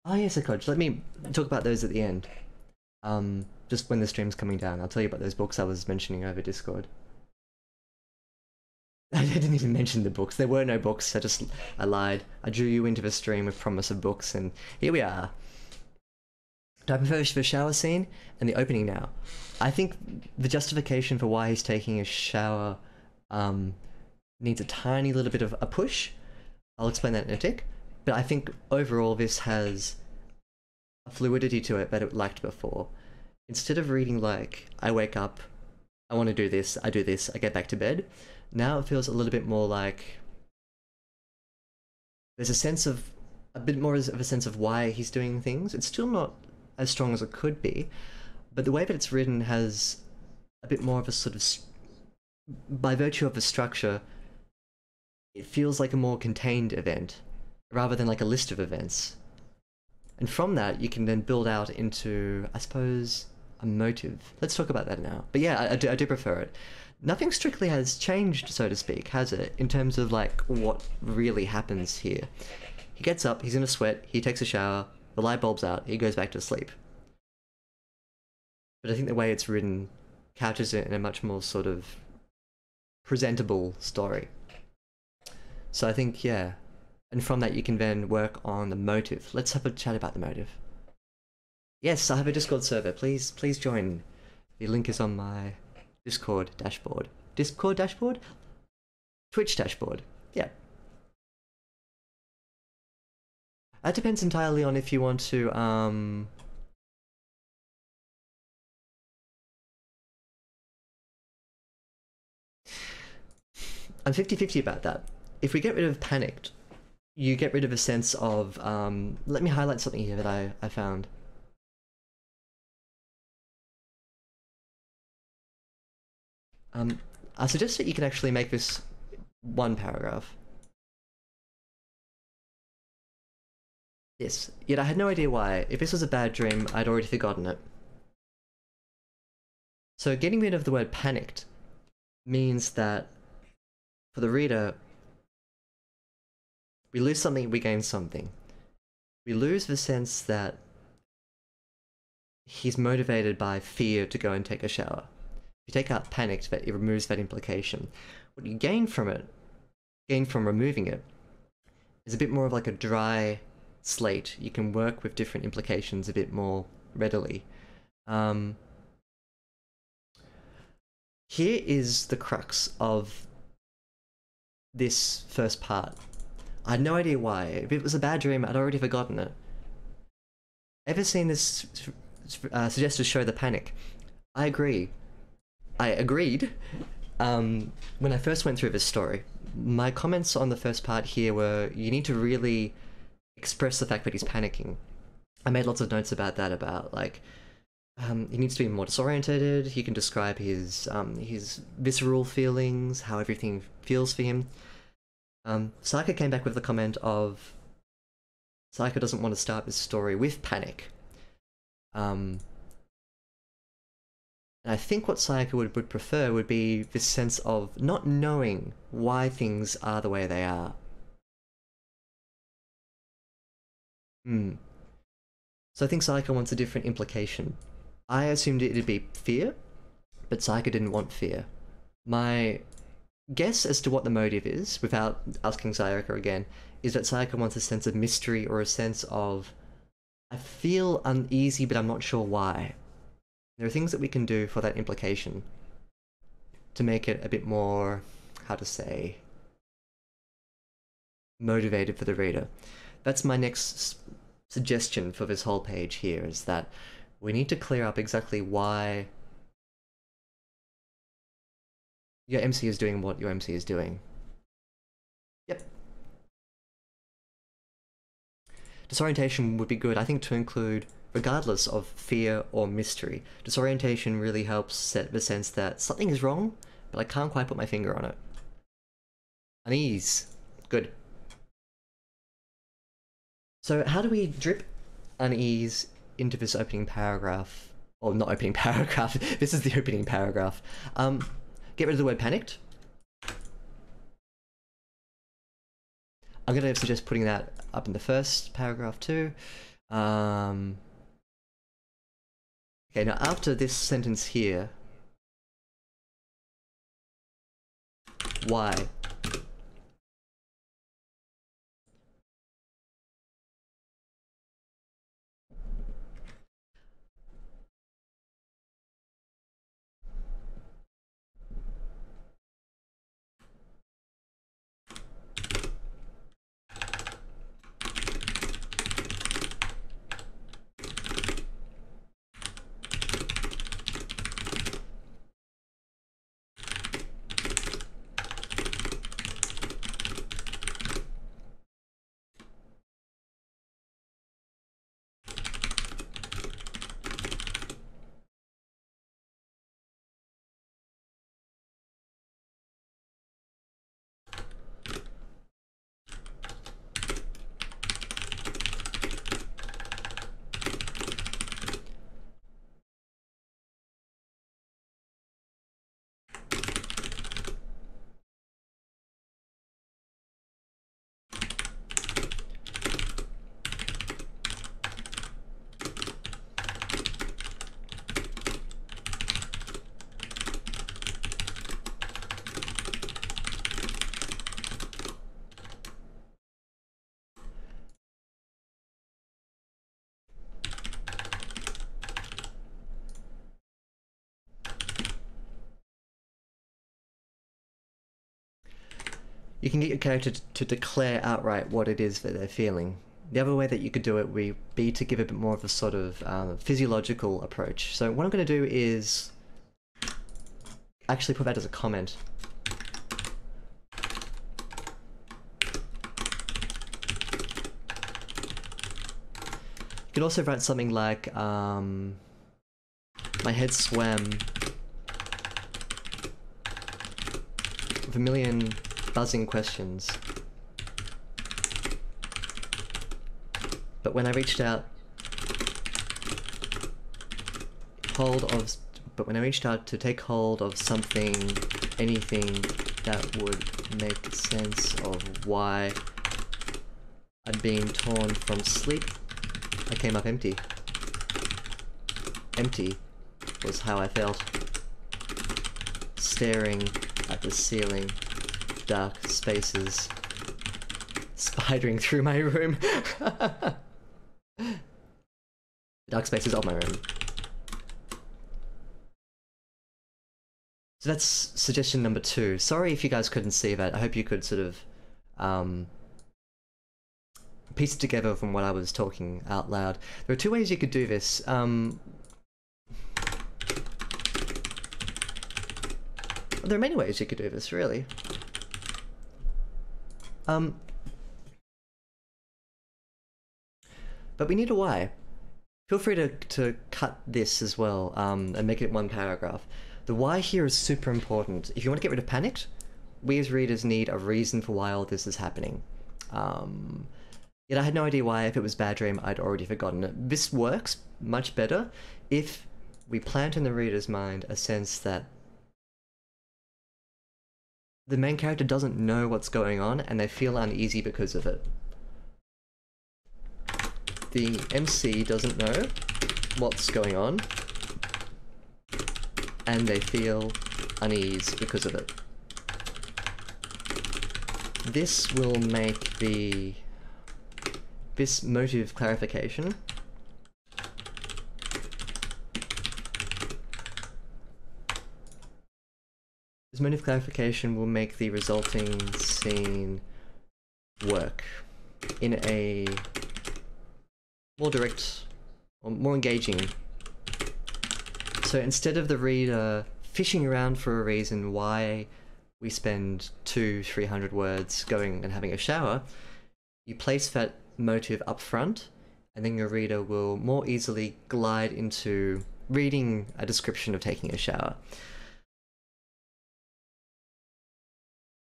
Oh yes, Coach. Let me talk about those at the end. Just when the stream's coming down, I'll tell you about those books I was mentioning over Discord. I didn't even mention the books. There were no books. I lied. I drew you into the stream with promise of books, and here we are. Do I prefer the shower scene and the opening now? I think the justification for why he's taking a shower needs a tiny little bit of a push. I'll explain that in a tick. But I think overall this has a fluidity to it that it lacked before. Instead of reading like, I wake up, I want to do this, I get back to bed. Now it feels a little bit more like there's a bit more of a sense of why he's doing things. It's still not as strong as it could be, but the way that it's written has a bit more of a sort of, by virtue of the structure, it feels like a more contained event rather than like a list of events. And from that, you can then build out into, I suppose, a motive. Let's talk about that now. But yeah, I do prefer it. Nothing strictly has changed, so to speak, has it? In terms of like what really happens here. He gets up, he's in a sweat, he takes a shower, the light bulb's out, he goes back to sleep. But I think the way it's written couches it in a much more sort of presentable story. So I think, yeah. And from that you can then work on the motive. Let's have a chat about the motive. Yes, I have a Discord server. Please join. The link is on my Discord dashboard. Discord dashboard? Twitch dashboard. Yeah. That depends entirely on if you want to, I'm 50-50 about that. If we get rid of panicked, you get rid of a sense of, let me highlight something here that I found. I suggest that you can actually make this one paragraph. Yes, yet I had no idea why. If this was a bad dream, I'd already forgotten it. So getting rid of the word panicked means that for the reader, we lose something, we gain something. We lose the sense that he's motivated by fear to go and take a shower. If you take out panicked, that it removes that implication. What you gain from it, gain from removing it, is a bit more of like a dry slate. You can work with different implications a bit more readily. Here is the crux of this first part. I had no idea why. If it was a bad dream, I'd already forgotten it. Ever seen this suggested show The Panic? I agree. I agreed. When I first went through this story, my comments on the first part here were, you need to really express the fact that he's panicking. I made lots of notes about that, about like, he needs to be more disorientated, he can describe his visceral feelings, how everything feels for him. Saika came back with the comment of, Saika doesn't want to start this story with panic. And I think what Sayaka would prefer would be this sense of not knowing why things are the way they are. So I think Sayaka wants a different implication. I assumed it'd be fear, but Sayaka didn't want fear. My guess as to what the motive is, without asking Sayaka again, is that Sayaka wants a sense of mystery or a sense of, I feel uneasy but I'm not sure why. There are things that we can do for that implication to make it a bit more, how to say, motivated for the reader. That's my next suggestion for this whole page here, is that we need to clear up exactly why your MC is doing what your MC is doing. Yep. disorientation would be good, I think, to include regardless of fear or mystery. Disorientation really helps set the sense that something is wrong, but I can't quite put my finger on it. Unease. Good. So how do we drip unease into this opening paragraph? Or not opening paragraph, this is the opening paragraph. Get rid of the word panicked. I'm going to suggest putting that up in the first paragraph too. Okay, now after this sentence here, why? You can get your character to declare outright what it is that they're feeling. The other way that you could do it would be to give a bit more of a sort of physiological approach. So what I'm going to do is actually put that as a comment. You could also write something like, my head swam with a million buzzing questions. But when I reached out to take hold of something, anything that would make sense of why I'd been torn from sleep, I came up empty. Empty was how I felt. Staring at the ceiling, dark spaces, spidering through my room. Dark spaces of my room. So that's suggestion number 2. Sorry if you guys couldn't see that. I hope you could sort of piece it together from what I was talking out loud. There are 2 ways you could do this. There are many ways you could do this, really. But we need a why. Feel free to cut this as well, and make it 1 paragraph. The why here is super important. If you want to get rid of panicked, we as readers need a reason for why all this is happening. Yet I had no idea why. If it was bad dream, I'd already forgotten it. This works much better if we plant in the reader's mind a sense that the main character doesn't know what's going on and they feel uneasy because of it. The MC doesn't know what's going on and they feel unease because of it. This will make this motive clarification will make the resulting scene work in a more direct or more engaging. So instead of the reader fishing around for a reason why we spend 200-300 words going and having a shower, you place that motive up front, and then your reader will more easily glide into reading a description of taking a shower.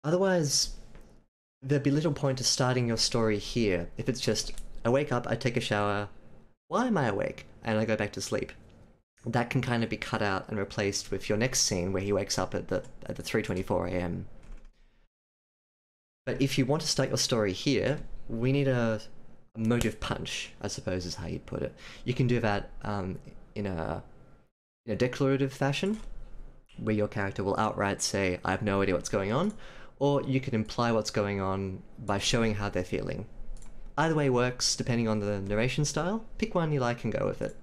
Otherwise, there'd be little point to starting your story here if it's just, I wake up, I take a shower, why am I awake? And I go back to sleep. That can kind of be cut out and replaced with your next scene where he wakes up at the 3:24 a.m. But if you want to start your story here, we need a motive punch, I suppose is how you'd put it. You can do that in a declarative fashion, where your character will outright say, I have no idea what's going on, or you can imply what's going on by showing how they're feeling. Either way works, depending on the narration style. Pick one you like and go with it.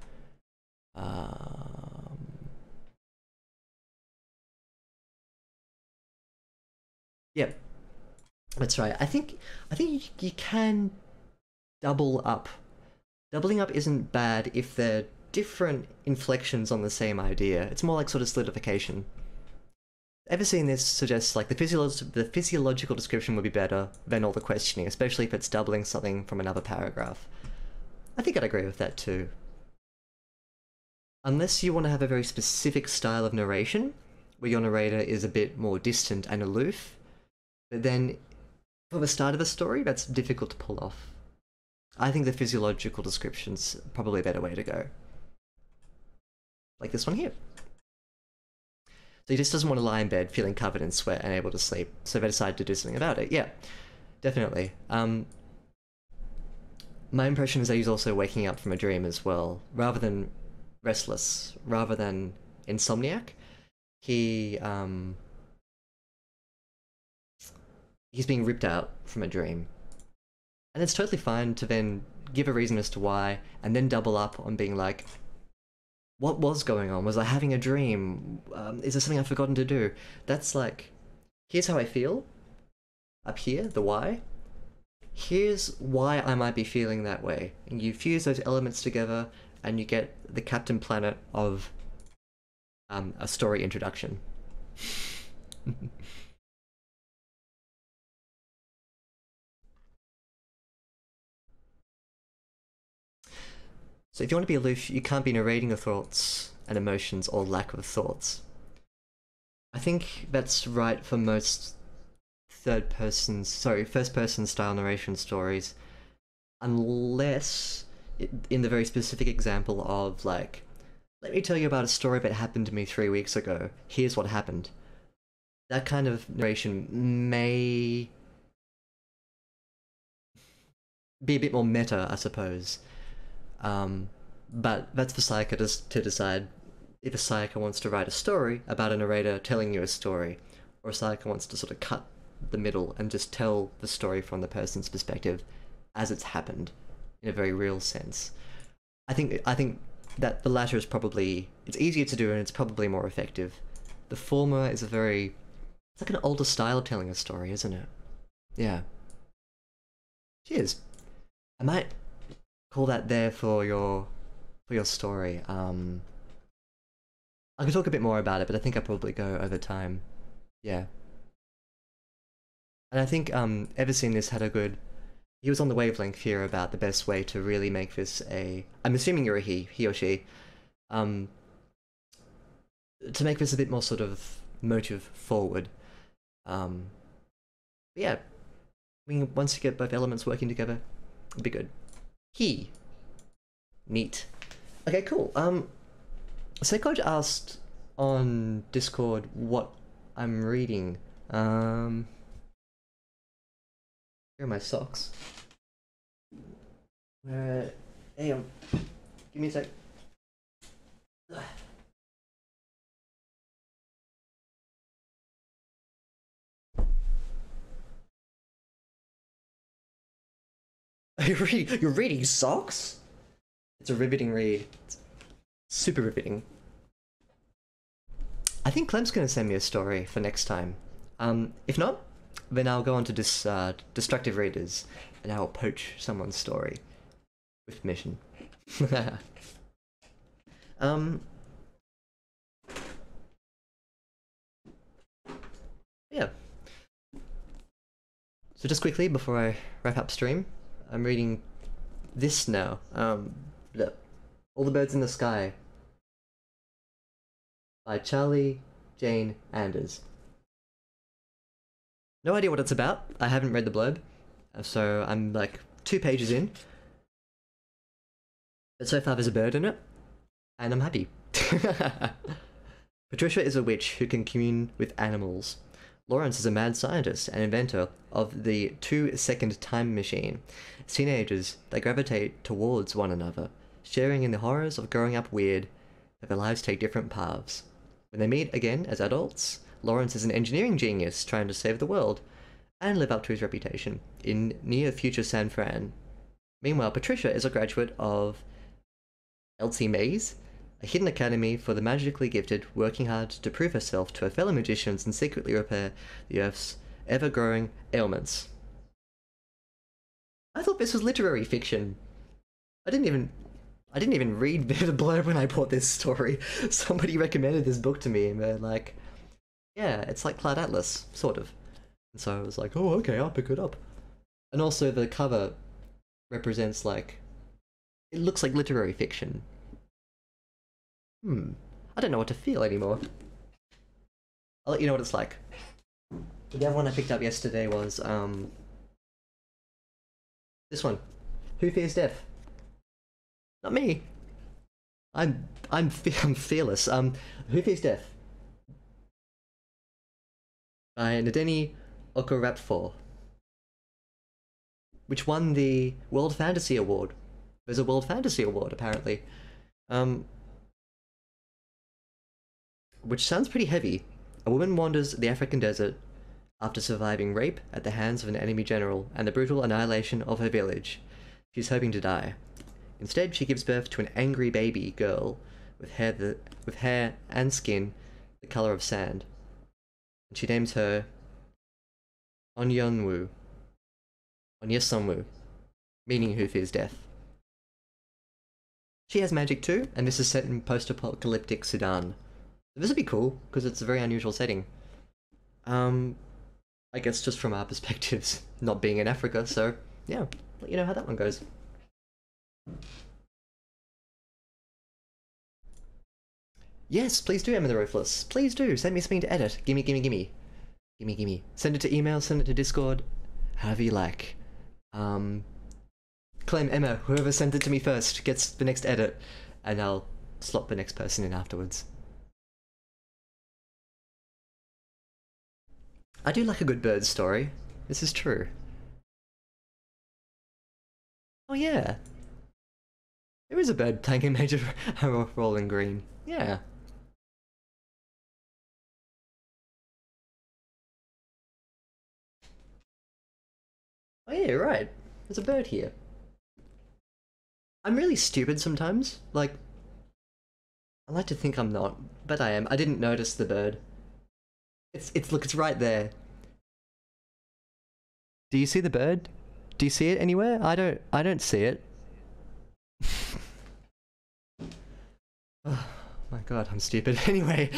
Yeah, that's right. I think you can double up. Doubling up isn't bad if they're different inflections on the same idea. It's more like sort of solidification. Ever seen this suggests like the physiological description would be better than all the questioning, especially if it's doubling something from another paragraph. I think I'd agree with that too. Unless you want to have a very specific style of narration, where your narrator is a bit more distant and aloof, but then for the start of a story, that's difficult to pull off. I think the physiological description's probably a better way to go. Like this one here. So he just doesn't want to lie in bed feeling covered in sweat and able to sleep, so they decide to do something about it. Yeah, definitely. My impression is that he's also waking up from a dream as well. Rather than restless, rather than insomniac, he's being ripped out from a dream. And it's totally fine to then give a reason as to why, and then double up on being like, what was going on? Was I having a dream? Is there something I've forgotten to do? That's like, here's how I feel. Up here, the why. Here's why I might be feeling that way. And you fuse those elements together, and you get the Captain Planet of a story introduction. So if you want to be aloof, you can't be narrating your thoughts and emotions or lack of thoughts. I think that's right for most first-person style narration stories, unless in the very specific example of like, let me tell you about a story that happened to me 3 weeks ago. Here's what happened. That kind of narration may be a bit more meta, I suppose. But that's for Sayaka to decide if a Sayaka wants to write a story about a narrator telling you a story, or a Sayaka wants to sort of cut the middle and just tell the story from the person's perspective as it's happened, in a very real sense. I think that the latter is probably, it's easier to do and it's probably more effective. The former is it's like an older style of telling a story, isn't it? Yeah. Cheers. I might call that there for your story. I could talk a bit more about it, but I think I'll probably go over time. Yeah. And I think Ever Seen This had a good, he was on the wavelength here about the best way to really make this I'm assuming you're a he or she, to make this a bit more sort of motive forward. Yeah, I mean, once you get both elements working together, it'd be good. He. Neat. Okay, cool. Seikoj asked on Discord what I'm reading. Here are my socks. Hey, give me a sec. You're reading socks? It's a riveting read. It's super riveting. I think Clem's gonna send me a story for next time. If not, then I'll go on to destructive readers, and I'll poach someone's story with permission. Yeah. So just quickly before I wrap up stream, I'm reading this now. All the Birds in the Sky by Charlie Jane Anders. No idea what it's about. I haven't read the blurb, so I'm like 2 pages in. But so far there's a bird in it, and I'm happy. Patricia is a witch who can commune with animals. Lawrence is a mad scientist and inventor of the 2-second time machine. As teenagers, they gravitate towards one another, sharing in the horrors of growing up weird, but their lives take different paths. When they meet again as adults, Lawrence is an engineering genius trying to save the world and live up to his reputation in near-future San Fran. Meanwhile, Patricia is a graduate of Elsie Mays, a hidden academy for the magically gifted, working hard to prove herself to her fellow magicians and secretly repair the Earth's ever-growing ailments. I thought this was literary fiction. I didn't even read the blurb when I bought this story. Somebody recommended this book to me and they're like, yeah, it's like Cloud Atlas, sort of. And so I was like, oh, okay, I'll pick it up. And also the cover represents like, it looks like literary fiction. I don't know what to feel anymore. I'll let you know what it's like. The other one I picked up yesterday was, this one. Who Fears Death? Not me. I'm fearless. Who Fears Death? By Nadeni Okoraphor, which won the World Fantasy Award. There's a World Fantasy Award, apparently. Which sounds pretty heavy. A woman wanders the African desert after surviving rape at the hands of an enemy general and the brutal annihilation of her village. She's hoping to die. Instead, she gives birth to an angry baby girl with hair and skin the color of sand. And she names her Onyesunwu, meaning Who Fears Death. She has magic too, and this is set in post-apocalyptic Sudan. This would be cool, because it's a very unusual setting. I guess just from our perspectives, not being in Africa, so yeah, let you know how that one goes. Yes, please do, Emma the Ruthless. Please do, send me something to edit. Gimme. Send it to email, send it to Discord, however you like. Clem, Emma, whoever sent it to me first gets the next edit, and I'll slot the next person in afterwards. I do like a good bird story. This is true. Oh yeah. There is a bird playing a major role in green. Yeah. Oh yeah, right. There's a bird here. I'm really stupid sometimes. Like, I like to think I'm not, but I am. I didn't notice the bird. Look, it's right there. Do you see the bird? Do you see it anywhere? I don't see it. Oh my god, I'm stupid. Anyway.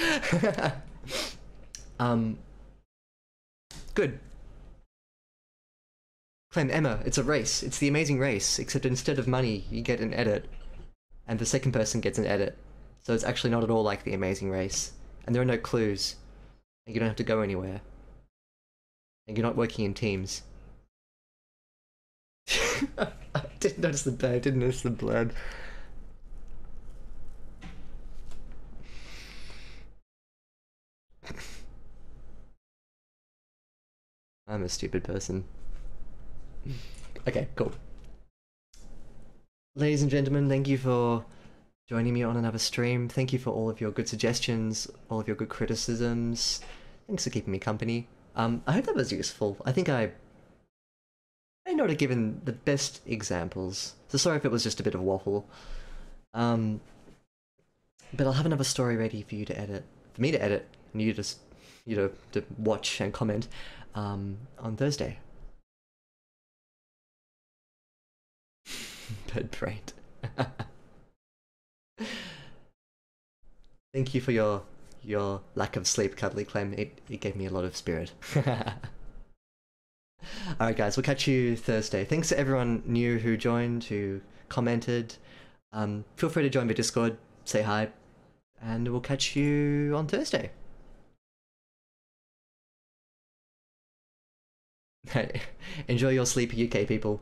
Good. Clem, Emma, it's a race. It's the amazing race, except instead of money, you get an edit. And the second person gets an edit. So it's actually not at all like the amazing race. And there are no clues. And you don't have to go anywhere. And you're not working in teams. I didn't notice the bird, didn't notice the blurb. I'm a stupid person. Okay, cool. Ladies and gentlemen, thank you for joining me on another stream. Thank you for all of your good suggestions, all of your good criticisms. Thanks for keeping me company. I hope that was useful. I think I may not have given the best examples, so sorry if it was just a bit of waffle. But I'll have another story ready for you to edit, for me to edit, and you just, to watch and comment on Thursday. Bird brained. Thank you for your lack of sleep, Cuddly Clem. It gave me a lot of spirit. All right, guys, we'll catch you Thursday. Thanks to everyone new who joined, who commented. Feel free to join the Discord, say hi, and we'll catch you on Thursday. Hey, enjoy your sleep, UK people.